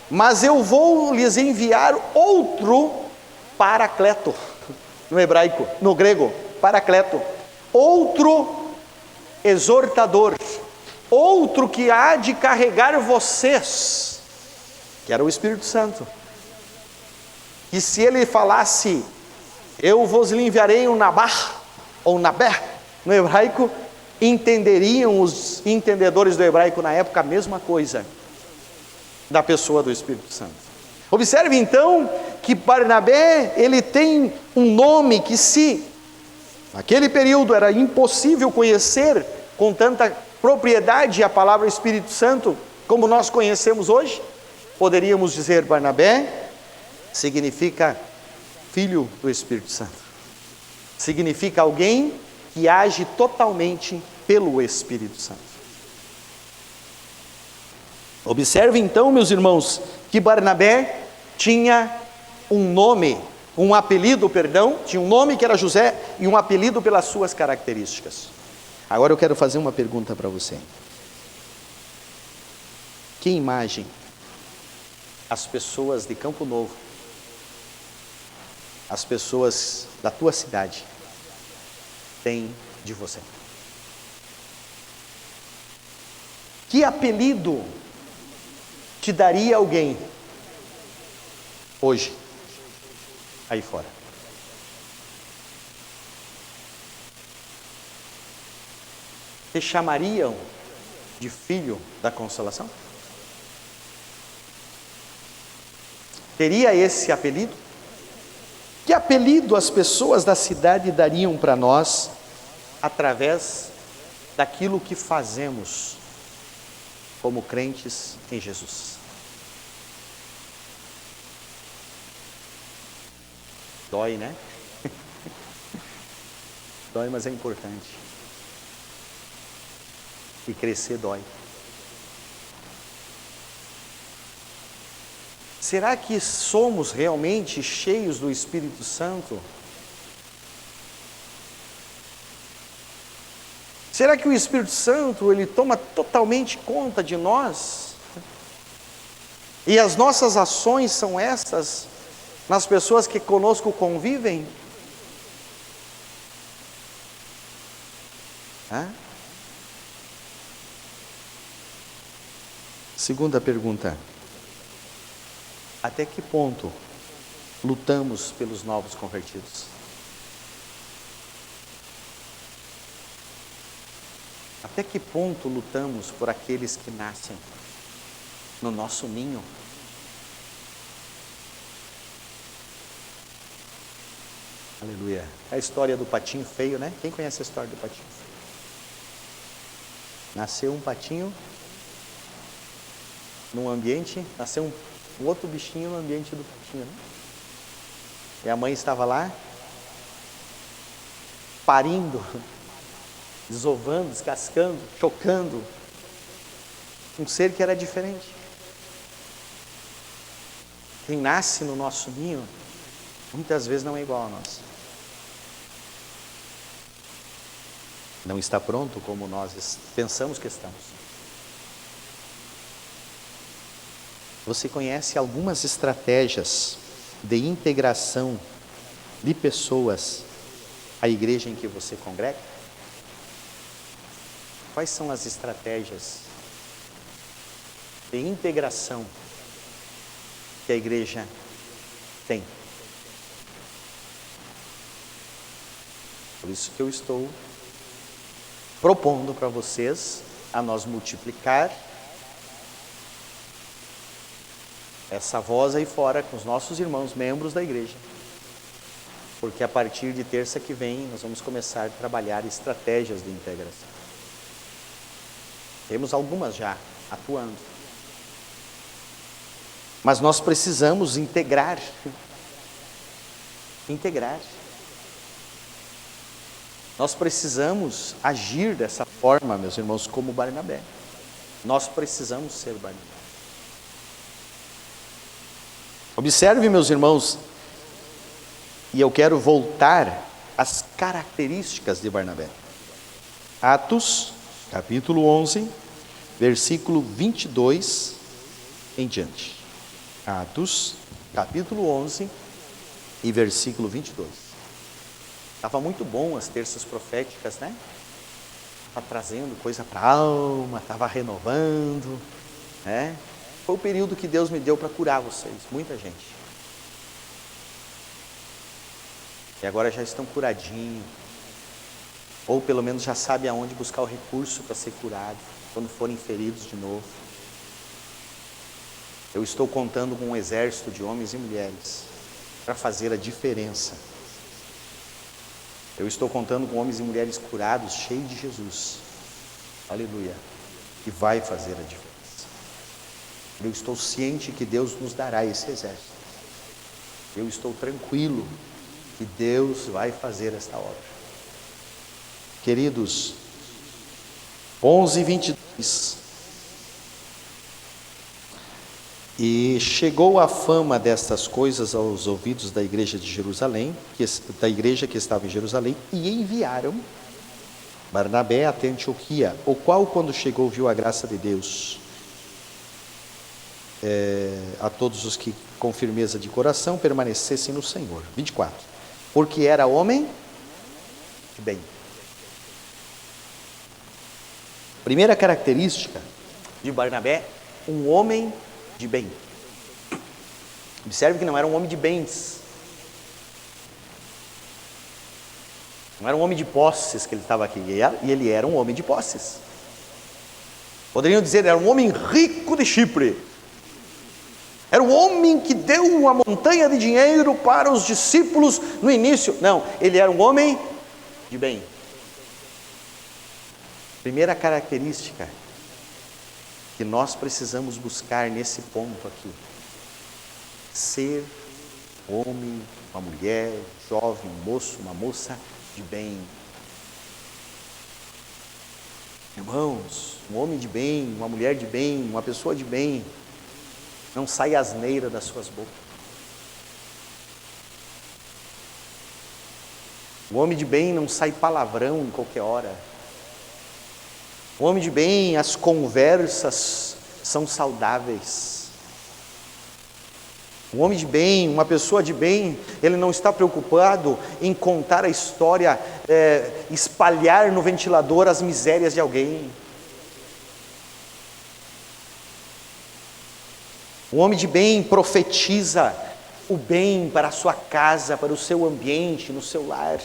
mas eu vou lhes enviar outro paracleto. No hebraico, no grego, paracleto. Outro exortador, outro que há de carregar vocês, que era o Espírito Santo. E se ele falasse: eu vos enviarei um Nabá, ou Nabé, no hebraico, entenderiam os entendedores do hebraico na época a mesma coisa da pessoa do Espírito Santo. Observe então que Barnabé, ele tem um nome que, se naquele período era impossível conhecer com tanta propriedade a palavra Espírito Santo como nós conhecemos hoje, poderíamos dizer: Barnabé significa filho do Espírito Santo. Significa alguém que age totalmente pelo Espírito Santo. Observe então, meus irmãos, que Barnabé tinha um nome, um apelido, tinha um nome que era José e um apelido pelas suas características. Agora eu quero fazer uma pergunta para você. Que imagem as pessoas de Campo Novo, as pessoas da tua cidade têm de você? Que apelido te daria alguém hoje, aí fora? Te chamariam de filho da consolação? Teria esse apelido? Que apelido as pessoas da cidade dariam para nós através daquilo que fazemos como crentes em Jesus? Dói, né? Dói, mas é importante. E crescer dói. Será que somos realmente cheios do Espírito Santo? Será que o Espírito Santo, ele toma totalmente conta de nós? E as nossas ações são essas nas pessoas que conosco convivem? Segunda pergunta: até que ponto lutamos pelos novos convertidos? Até que ponto lutamos por aqueles que nascem no nosso ninho? Aleluia. É a história do patinho feio, né? Quem conhece a história do patinho feio? Nasceu um patinho num ambiente, nasceu um outro bichinho no ambiente do patinho, né? E a mãe estava lá, parindo, desovando, descascando, chocando um ser que era diferente. Quem nasce no nosso ninho, muitas vezes não é igual a nós. Não está pronto como nós pensamos que estamos. Você conhece algumas estratégias de integração de pessoas à igreja em que você congrega? Quais são as estratégias de integração que a igreja tem? Por isso que eu estou propondo para vocês a nós multiplicar essa voz aí fora com os nossos irmãos, membros da igreja. Porque a partir de terça que vem nós vamos começar a trabalhar estratégias de integração. Temos algumas já atuando. Mas nós precisamos integrar. Nós precisamos agir dessa forma, meus irmãos, como Barnabé. Nós precisamos ser Barnabé. Observe, meus irmãos, e eu quero voltar às características de Barnabé. Atos, capítulo 11, versículo 22 em diante. Atos, capítulo 11 e versículo 22. Estava muito bom as terças proféticas, né? Estava trazendo coisa para a alma, estava renovando, né? Foi o período que Deus me deu para curar vocês, muita gente. E agora já estão curadinhos, ou pelo menos já sabem aonde buscar o recurso para ser curado, quando forem feridos de novo. Eu estou contando com um exército de homens e mulheres para fazer a diferença. Eu estou contando com homens e mulheres curados, cheios de Jesus. Aleluia. E vai fazer a diferença. Eu estou ciente que Deus nos dará esse exército. Eu estou tranquilo que Deus vai fazer esta obra. Queridos, 11:22. E chegou a fama destas coisas aos ouvidos da igreja de Jerusalém, da igreja que estava em Jerusalém, e enviaram Barnabé até Antioquia, o qual, quando chegou, viu a graça de Deus a todos os que com firmeza de coração permanecessem no Senhor. 24. Porque era homem de bem. Primeira característica de Barnabé, um homem de bem. Observe que não era um homem de bens. Não era um homem de posses que ele estava aqui. E ele era um homem de posses. Poderiam dizer, era um homem rico de Chipre. Era um homem que deu uma montanha de dinheiro para os discípulos no início. Não, ele era um homem de bem. Primeira característica que nós precisamos buscar nesse ponto aqui: ser homem, uma mulher, jovem, um moço, uma moça de bem. Irmãos, um homem de bem, uma mulher de bem, uma pessoa de bem, não sai asneira das suas bocas. O homem de bem não sai palavrão em qualquer hora. O homem de bem, as conversas são saudáveis. Um homem de bem, uma pessoa de bem, ele não está preocupado em contar a história, espalhar no ventilador as misérias de alguém. Um homem de bem profetiza o bem para a sua casa, para o seu ambiente, no seu lar.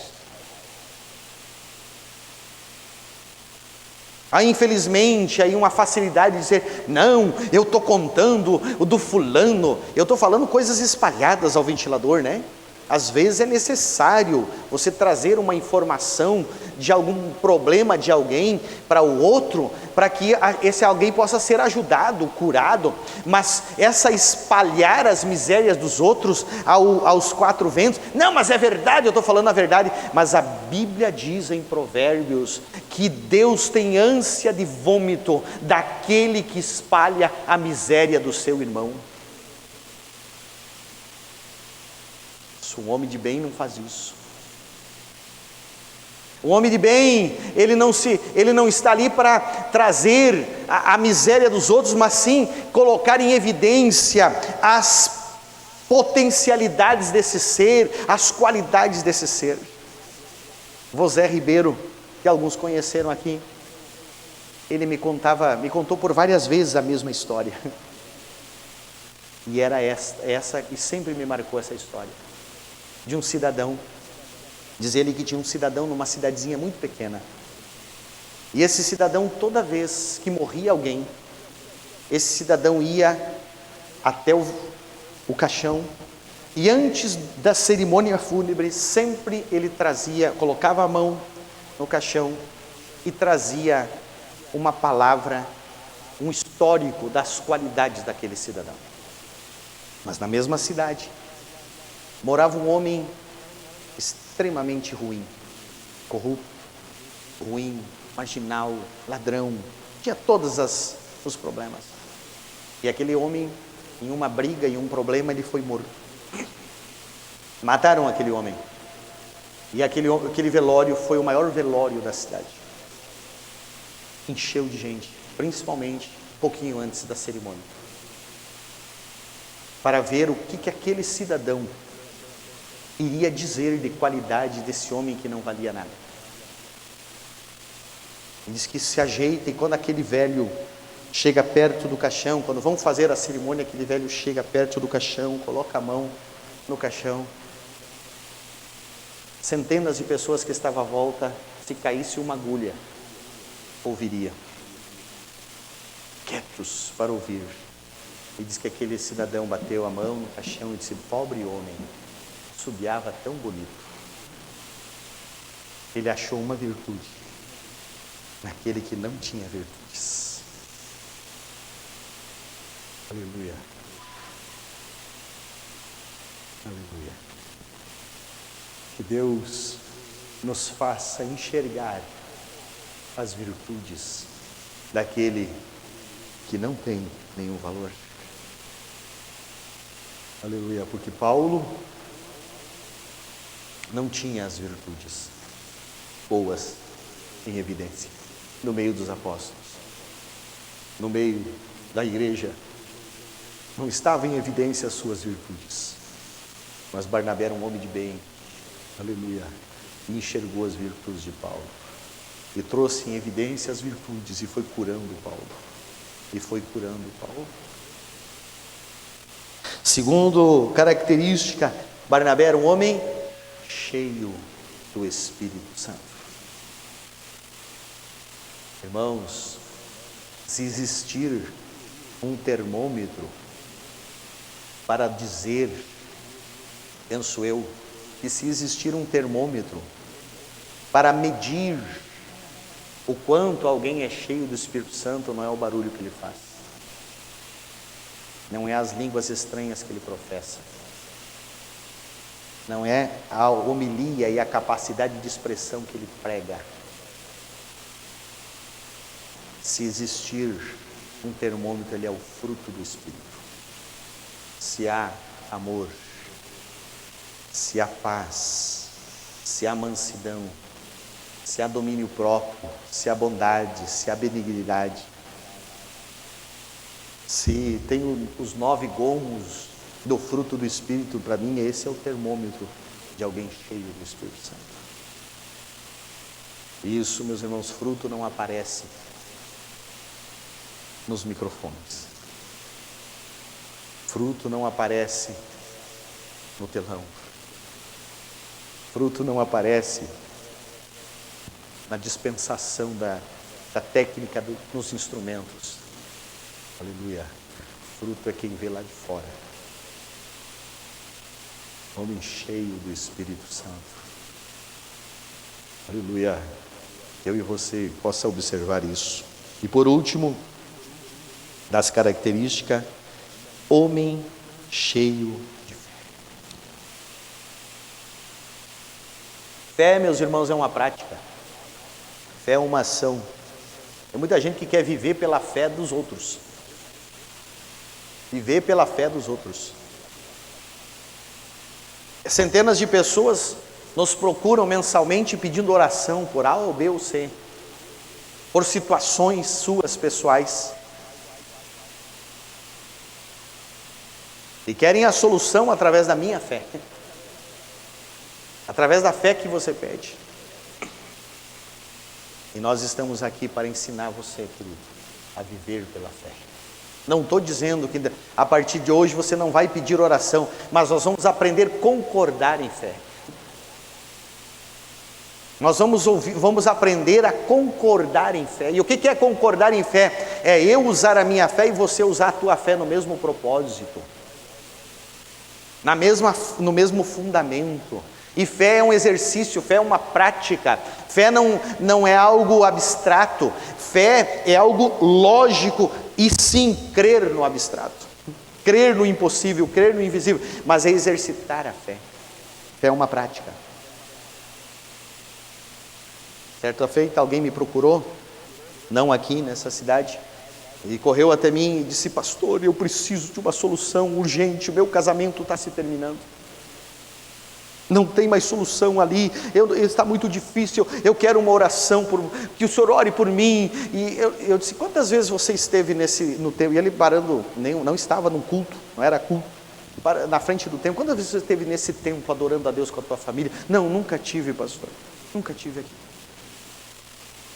Há infelizmente aí uma facilidade de dizer, não, eu estou contando o do fulano, eu estou falando coisas espalhadas ao ventilador, né? Às vezes é necessário você trazer uma informação de algum problema de alguém para o outro, para que esse alguém possa ser ajudado, curado. Mas essa espalhar as misérias dos outros aos quatro ventos, não, mas é verdade, eu estou falando a verdade. Mas a Bíblia diz em Provérbios que Deus tem ânsia de vômito daquele que espalha a miséria do seu irmão. Um homem de bem não faz isso. O homem de bem, ele não está ali para trazer a miséria dos outros, mas sim colocar em evidência as potencialidades desse ser, as qualidades desse ser. José Ribeiro, que alguns conheceram aqui, ele me contou por várias vezes a mesma história. E era essa e sempre me marcou essa história. De um cidadão, diz ele que tinha um cidadão numa cidadezinha muito pequena, e esse cidadão, toda vez que morria alguém, esse cidadão ia até o caixão, e antes da cerimônia fúnebre, sempre ele colocava a mão no caixão, e trazia uma palavra, um histórico das qualidades daquele cidadão. Mas na mesma cidade, morava um homem extremamente ruim, corrupto, ruim, marginal, ladrão, tinha todos os problemas. E aquele homem, em uma briga, em um problema, ele foi morto. Mataram aquele homem. E aquele velório foi o maior velório da cidade. Encheu de gente, principalmente um pouquinho antes da cerimônia, para ver o que aquele cidadão iria dizer de qualidade desse homem que não valia nada. Ele diz que se ajeita, e quando aquele velho chega perto do caixão, quando vão fazer a cerimônia, aquele velho chega perto do caixão, coloca a mão no caixão. Centenas de pessoas que estavam à volta, se caísse uma agulha, ouviria, quietos para ouvir. E diz que aquele cidadão bateu a mão no caixão e disse: pobre homem, assobiava tão bonito. Ele achou uma virtude naquele que não tinha virtudes. Aleluia. Aleluia. Que Deus nos faça enxergar as virtudes daquele que não tem nenhum valor. Aleluia. Porque Paulo não tinha as virtudes boas em evidência no meio dos apóstolos, no meio da igreja. Não estava em evidência as suas virtudes, mas Barnabé era um homem de bem, aleluia, e enxergou as virtudes de Paulo, e trouxe em evidência as virtudes, e foi curando Paulo. Segundo característica, Barnabé era um homem cheio do Espírito Santo. Irmãos, se existir um termômetro para dizer, penso eu, que se existir um termômetro para medir o quanto alguém é cheio do Espírito Santo, não é o barulho que ele faz, não é as línguas estranhas que ele professa, não é a homilia e a capacidade de expressão que ele prega. Se existir um termômetro, ele é o fruto do Espírito. Se há amor, se há paz, se há mansidão, se há domínio próprio, se há bondade, se há benignidade, se tem os 9 gomos do fruto do Espírito, para mim esse é o termômetro de alguém cheio do Espírito Santo. Isso, meus irmãos, fruto não aparece nos microfones, fruto não aparece no telão, fruto não aparece na dispensação da técnica nos instrumentos, aleluia. Fruto é quem vê lá de fora, Homem cheio do Espírito Santo. Aleluia. Eu e você possa observar isso. E por último, das características, homem cheio de fé. Fé, meus irmãos, é uma prática. Fé é uma ação. Tem muita gente que quer viver pela fé dos outros. Viver pela fé dos outros. Centenas de pessoas nos procuram mensalmente pedindo oração por A ou B ou C, por situações suas pessoais. E querem a solução através da minha fé. Através da fé que você pede. E nós estamos aqui para ensinar você, querido, a viver pela fé. Não estou dizendo que a partir de hoje você não vai pedir oração, mas nós vamos aprender a concordar em fé. Nós vamos aprender a concordar em fé. E o que é concordar em fé? É eu usar a minha fé e você usar a tua fé no mesmo propósito, no mesmo fundamento. E fé é um exercício, fé é uma prática. Fé não é algo abstrato. Fé é algo lógico e sim crer no abstrato. Crer no impossível, crer no invisível. Mas é exercitar a fé. Fé é uma prática. Certa feita, alguém me procurou, não aqui nessa cidade, e correu até mim e disse: pastor, eu preciso de uma solução urgente, o meu casamento está se terminando. Não tem mais solução ali, está muito difícil, eu quero uma oração, que o senhor ore por mim. E eu disse: quantas vezes você esteve no templo? E ele parando, não estava num culto, não era culto, na frente do templo. Quantas vezes você esteve nesse templo adorando a Deus com a tua família? Não, nunca tive, pastor, nunca tive aqui.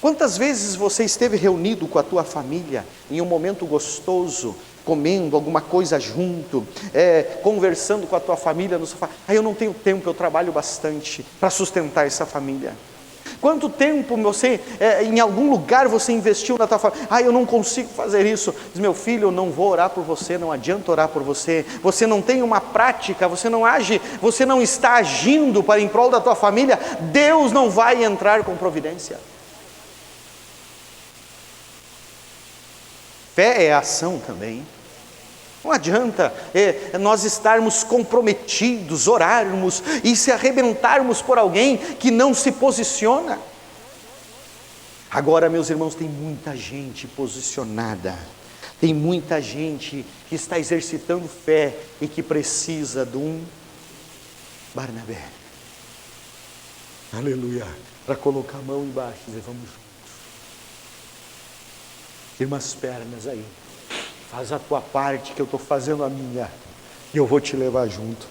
Quantas vezes você esteve reunido com a tua família, em um momento gostoso, comendo alguma coisa junto, conversando com a tua família no sofá? Eu não tenho tempo, eu trabalho bastante para sustentar essa família. Quanto tempo você, em algum lugar você investiu na tua família? Eu não consigo fazer isso. Diz: meu filho, eu não vou orar por você, não adianta orar por você. Você não tem uma prática, você não age, você não está agindo em prol da tua família. Deus não vai entrar com providência. Fé é ação também. Não adianta nós estarmos comprometidos, orarmos e se arrebentarmos por alguém que não se posiciona. Agora, meus irmãos, tem muita gente posicionada, tem muita gente que está exercitando fé e que precisa de um Barnabé. Aleluia. Para colocar a mão embaixo e dizer: vamos juntos. Firma as pernas aí, faz a tua parte que eu estou fazendo a minha, e eu vou te levar junto.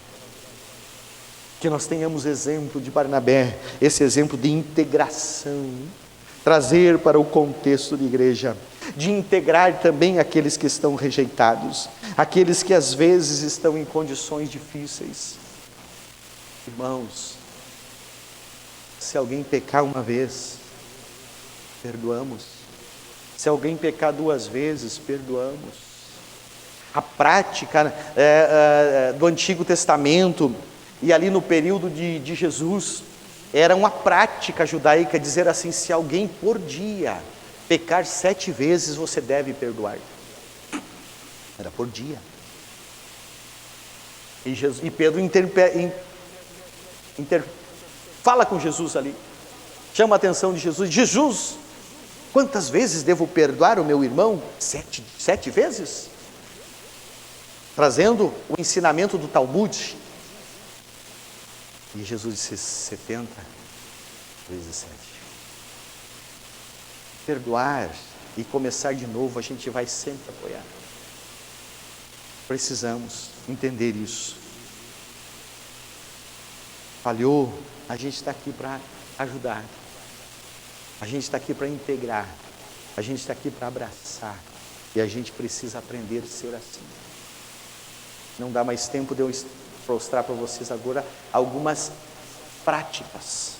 Que nós tenhamos exemplo de Barnabé, esse exemplo de integração, trazer para o contexto de igreja, de integrar também aqueles que estão rejeitados, aqueles que às vezes estão em condições difíceis. Irmãos, se alguém pecar uma vez, perdoamos. Se alguém pecar 2 vezes, perdoamos. A prática do Antigo Testamento, e ali no período de Jesus, era uma prática judaica dizer assim: se alguém por dia pecar 7 vezes, você deve perdoar. Era por dia. E Pedro fala com Jesus ali, chama a atenção de Jesus: Jesus, quantas vezes devo perdoar o meu irmão? 7 vezes? Trazendo o ensinamento do Talmud. E Jesus disse: 70 vezes 7. Perdoar e começar de novo, a gente vai sempre apoiar. Precisamos entender isso. Falhou, a gente está aqui para ajudar. A gente está aqui para integrar, a gente está aqui para abraçar, e a gente precisa aprender a ser assim. Não dá mais tempo de eu mostrar para vocês agora algumas práticas,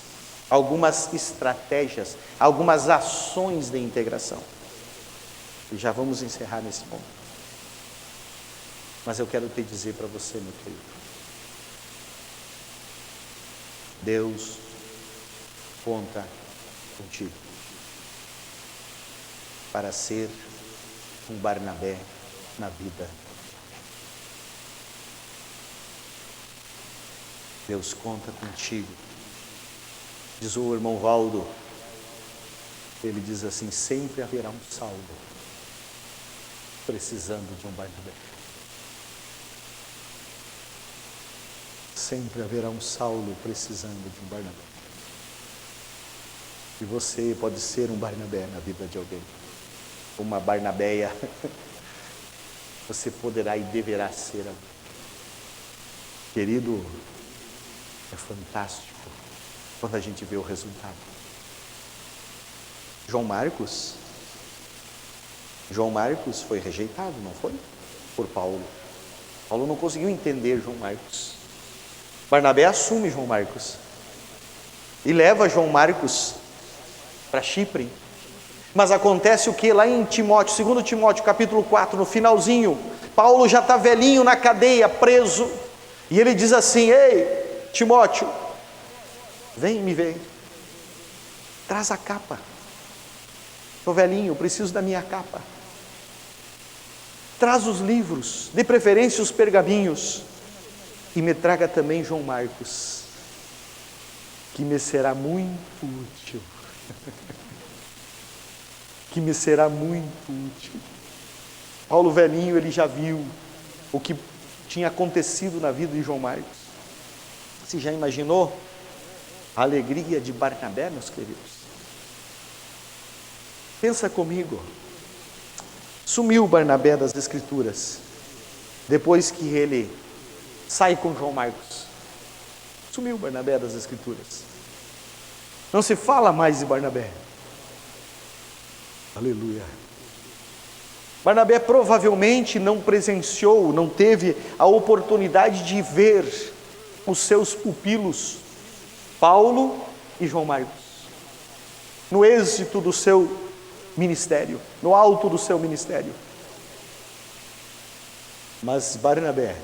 algumas estratégias, algumas ações de integração. E já vamos encerrar nesse ponto. Mas eu quero te dizer para você, meu querido, Deus conta contigo para ser um Barnabé na vida. Deus conta contigo. Diz o irmão Valdo, ele diz assim: sempre haverá um Saulo precisando de um Barnabé. Sempre haverá um Saulo precisando de um Barnabé. E você pode ser um Barnabé na vida de alguém, uma Barnabéia. Você poderá e deverá ser. Querido, é fantástico quando a gente vê o resultado. João Marcos foi rejeitado, não foi? Por Paulo. Paulo não conseguiu entender João Marcos. Barnabé assume João Marcos e leva João Marcos para Chipre. Mas acontece o que? Lá em Timóteo, 2 Timóteo capítulo 4, no finalzinho, Paulo já está velhinho na cadeia, preso, e ele diz assim: ei, Timóteo, vem me ver, traz a capa, estou velhinho, preciso da minha capa, traz os livros, de preferência os pergaminhos, e me traga também João Marcos, que me será muito útil. Que me será muito útil. Paulo velhinho, ele já viu o que tinha acontecido na vida de João Marcos. Você já imaginou a alegria de Barnabé, meus queridos? Pensa comigo. Sumiu Barnabé das Escrituras depois que ele sai com João Marcos. Sumiu Barnabé das Escrituras. Não se fala mais de Barnabé. Aleluia. Barnabé provavelmente não presenciou, não teve a oportunidade de ver os seus pupilos, Paulo e João Marcos, no êxito do seu ministério, no alto do seu ministério. Mas Barnabé,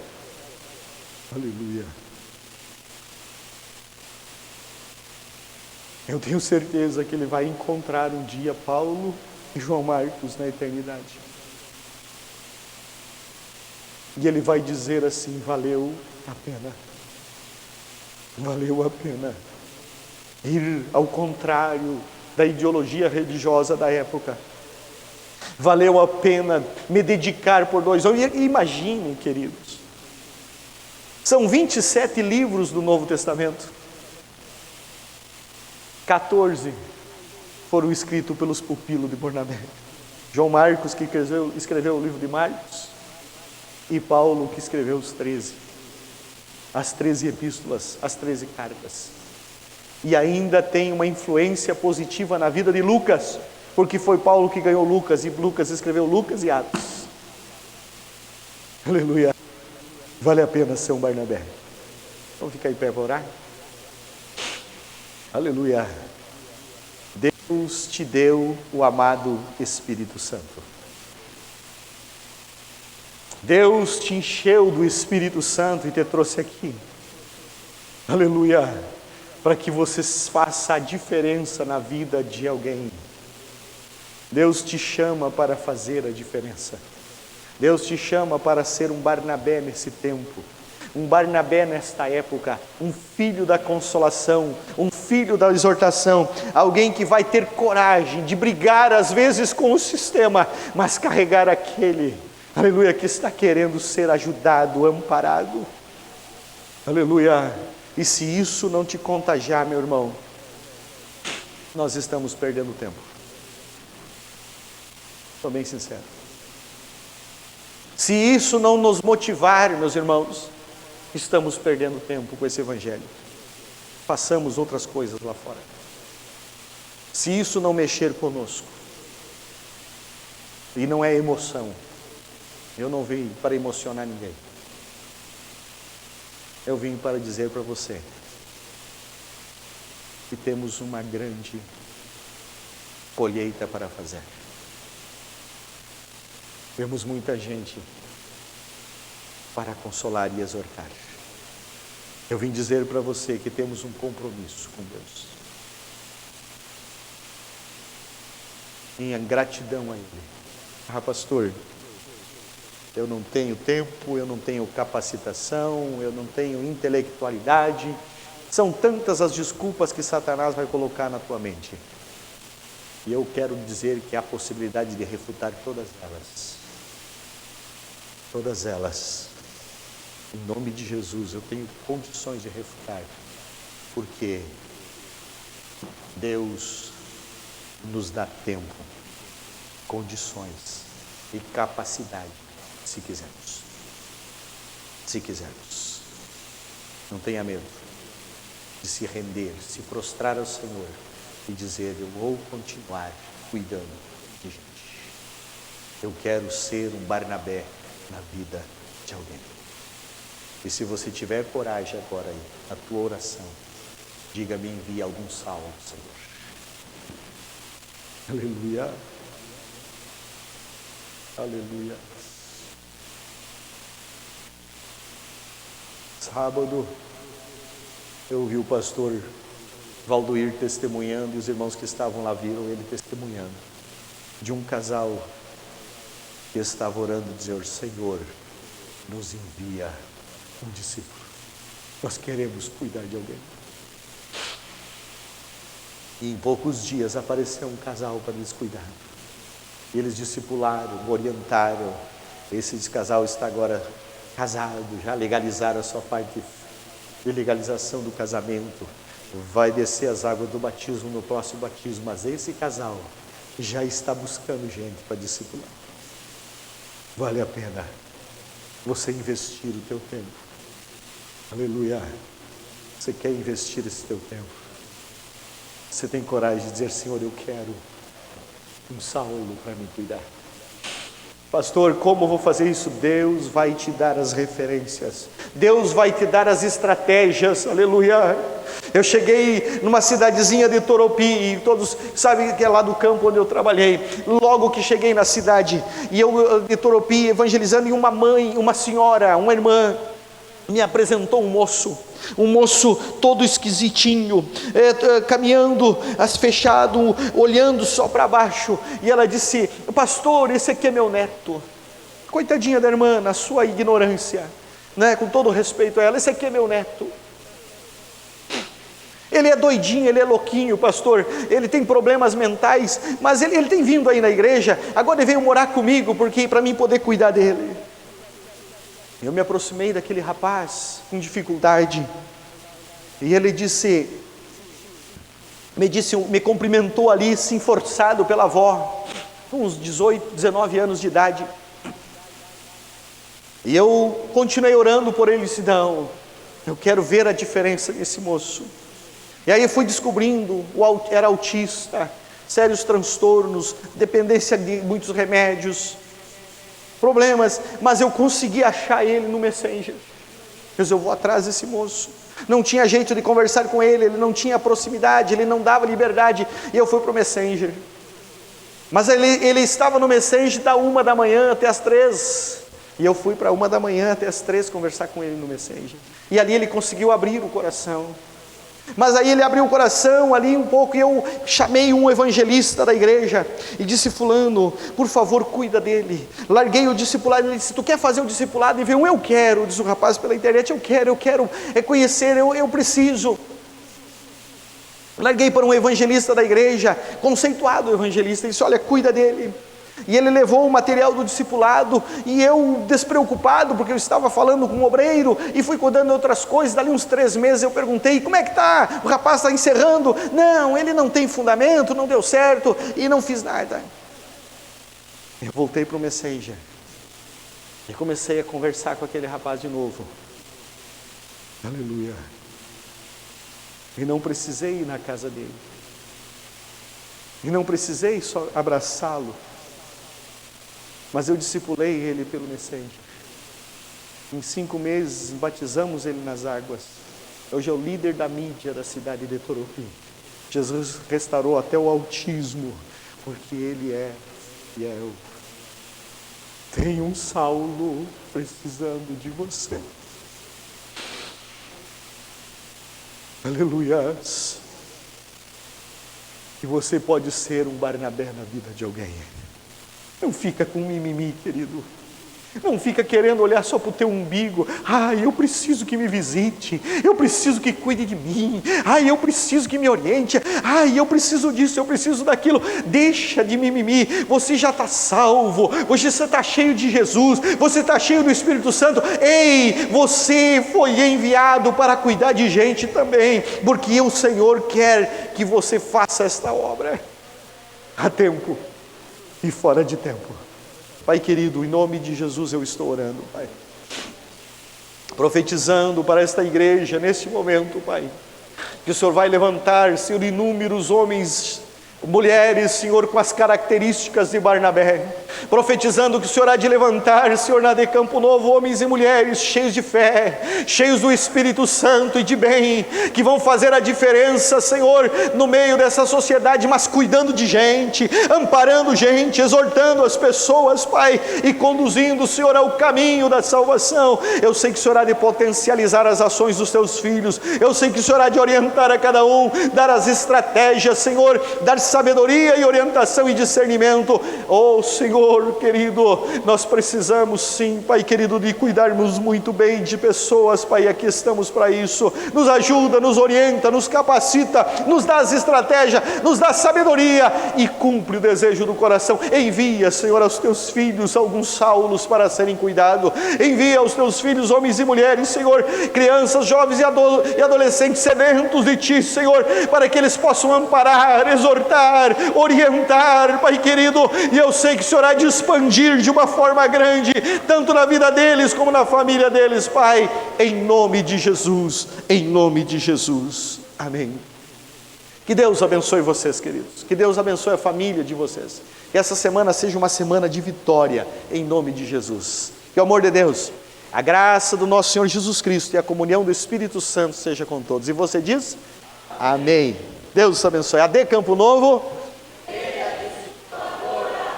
aleluia, eu tenho certeza que ele vai encontrar um dia Paulo e João Marcos na eternidade. E ele vai dizer assim: valeu a pena. Valeu a pena ir ao contrário da ideologia religiosa da época. Valeu a pena me dedicar por 2 anos. Imaginem, queridos, são 27 livros do Novo Testamento. 14 foram escritos pelos pupilos de Barnabé. João Marcos, que escreveu o livro de Marcos, e Paulo, que escreveu os 13. As 13 epístolas, as 13 cartas. E ainda tem uma influência positiva na vida de Lucas, porque foi Paulo que ganhou Lucas, e Lucas escreveu Lucas e Atos. Aleluia. Vale a pena ser um Barnabé. Vamos ficar em pé para orar? Aleluia. Deus te deu o amado Espírito Santo. Deus te encheu do Espírito Santo e te trouxe aqui. Aleluia. Para que você faça a diferença na vida de alguém. Deus te chama para fazer a diferença. Deus te chama para ser um Barnabé nesse tempo. Um Barnabé nesta época, um filho da consolação, um filho da exortação, alguém que vai ter coragem de brigar às vezes com o sistema, mas carregar aquele, aleluia, que está querendo ser ajudado, amparado, aleluia. E se isso não te contagiar, meu irmão, nós estamos perdendo tempo. Estou bem sincero. Se isso não nos motivar, meus irmãos, estamos perdendo tempo com esse evangelho. Façamos outras coisas lá fora. Se isso não mexer conosco, e não é emoção, eu não vim para emocionar ninguém. Eu vim para dizer para você que temos uma grande colheita para fazer. Temos muita gente para consolar e exortar. Eu vim dizer para você que temos um compromisso com Deus. Minha gratidão a Ele. Ah, pastor, eu não tenho tempo, eu não tenho capacitação, eu não tenho intelectualidade. São tantas as desculpas que Satanás vai colocar na tua mente. E eu quero dizer que há a possibilidade de refutar todas elas. Todas elas. Em nome de Jesus, eu tenho condições de refutar. Porque Deus nos dá tempo, condições e capacidade, se quisermos. Se quisermos. Não tenha medo de se render, se prostrar ao Senhor e dizer: eu vou continuar cuidando de gente. Eu quero ser um Barnabé na vida de alguém. E se você tiver coragem agora aí, na tua oração, diga: me envie algum salmo, Senhor. Aleluia. Aleluia. Sábado, eu ouvi o pastor Valdoir testemunhando, e os irmãos que estavam lá viram ele testemunhando, de um casal que estava orando, dizer: Senhor, nos envia um discípulo. Nós queremos cuidar de alguém. E em poucos dias apareceu um casal para eles cuidarem. E eles discipularam, orientaram. Esse casal está agora casado, já legalizaram a sua parte de legalização do casamento. Vai descer as águas do batismo no próximo batismo. Mas esse casal já está buscando gente para discipular. Vale a pena você investir o teu tempo. Aleluia. Você quer investir esse teu tempo? Você tem coragem de dizer: Senhor, eu quero um Saulo para me cuidar. Pastor, como eu vou fazer isso? Deus vai te dar as referências. Deus vai te dar as estratégias. Aleluia. Eu cheguei numa cidadezinha de Toropi, e todos sabem que é lá do campo onde eu trabalhei. Logo que cheguei na cidade, e eu de Toropi evangelizando, e uma mãe, uma senhora, uma irmã me apresentou um moço todo esquisitinho, caminhando fechado, olhando só para baixo, e ela disse: pastor, esse aqui é meu neto. Coitadinha da irmã, na sua ignorância, né? Com todo respeito a ela, esse aqui é meu neto. Ele é doidinho, ele é louquinho, pastor, ele tem problemas mentais, mas ele tem vindo aí na igreja, agora ele veio morar comigo, porque para mim poder cuidar dele. Eu me aproximei daquele rapaz com dificuldade, e ele me cumprimentou ali, assim, forçado pela avó, com uns 18, 19 anos de idade. E eu continuei orando por ele, e disse: não, eu quero ver a diferença nesse moço. E aí eu fui descobrindo, era autista, sérios transtornos, dependência de muitos remédios, problemas, mas eu consegui achar ele no Messenger. Eu vou atrás desse moço. Não tinha jeito de conversar com ele, ele não tinha proximidade, ele não dava liberdade, e eu fui para o Messenger. Mas ele estava no Messenger da 1 da manhã até as 3, e eu fui para 1 da manhã até as 3 conversar com ele no Messenger, e ali ele conseguiu abrir o coração. Mas aí ele abriu o coração ali um pouco, e eu chamei um evangelista da igreja e disse: fulano, por favor, cuida dele. Larguei o discipulado, ele disse: tu quer fazer o discipulado? E veio: eu quero. Diz o rapaz pela internet: eu quero conhecer, eu preciso. Larguei para um evangelista da igreja, conceituado evangelista, e disse: olha, cuida dele. E ele levou o material do discipulado, e eu, despreocupado, porque eu estava falando com um obreiro, e fui cuidando de outras coisas. Dali uns 3 meses eu perguntei: como é que está? O rapaz está encerrando. Não, ele não tem fundamento, não deu certo, e não fiz nada. Eu voltei para o Messenger, e comecei a conversar com aquele rapaz de novo. Aleluia. E não precisei ir na casa dele, e não precisei só abraçá-lo, mas eu discipulei ele pelo Messenger. Em 5 meses batizamos ele nas águas. Hoje é o líder da mídia da cidade de Toropi. Jesus restaurou até o autismo, porque ele é fiel. Tem um Saulo precisando de você. Aleluias. E você pode ser um Barnabé na vida de alguém. Não fica com mimimi, querido. Não fica querendo olhar só para o teu umbigo. Eu preciso que me visite. Eu preciso que cuide de mim. Eu preciso que me oriente. Eu preciso disso, eu preciso daquilo. Deixa de mimimi. Você já está salvo. Você está cheio de Jesus. Você está cheio do Espírito Santo. Ei, você foi enviado para cuidar de gente também. Porque o Senhor quer que você faça esta obra. Há tempo e fora de tempo. Pai querido, em nome de Jesus eu estou orando, Pai. Profetizando para esta igreja neste momento, Pai. Que o Senhor vai levantar, Senhor, inúmeros homens, mulheres, Senhor, com as características de Barnabé. Profetizando que o Senhor há de levantar, Senhor, na de Campo Novo, homens e mulheres cheios de fé, cheios do Espírito Santo e de bem, que vão fazer a diferença, Senhor, no meio dessa sociedade, mas cuidando de gente, amparando gente, exortando as pessoas, Pai, e conduzindo, Senhor, ao caminho da salvação. Eu sei que o Senhor há de potencializar as ações dos teus filhos. Eu sei que o Senhor há de orientar a cada um, dar as estratégias, Senhor, dar sabedoria e orientação e discernimento. Senhor querido, nós precisamos sim, Pai querido, de cuidarmos muito bem de pessoas, Pai, aqui estamos para isso. Nos ajuda, nos orienta, nos capacita, nos dá as estratégias, nos dá sabedoria e cumpre o desejo do coração. Envia, Senhor, aos teus filhos alguns Saulos para serem cuidados. Envia aos teus filhos, homens e mulheres, Senhor, crianças, jovens e adolescentes sedentos de Ti, Senhor, para que eles possam amparar, exortar, orientar, Pai querido. E eu sei que o Senhor há de expandir de uma forma grande, tanto na vida deles como na família deles, Pai, em nome de Jesus, em nome de Jesus, amém. Que Deus abençoe vocês, queridos, que Deus abençoe a família de vocês, que essa semana seja uma semana de vitória, em nome de Jesus. Que o amor de Deus, a graça do nosso Senhor Jesus Cristo e a comunhão do Espírito Santo seja com todos. E você diz? Amém. Deus abençoe. AD Campo Novo.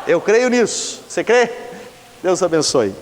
Eu creio nisso. Você crê? Deus abençoe.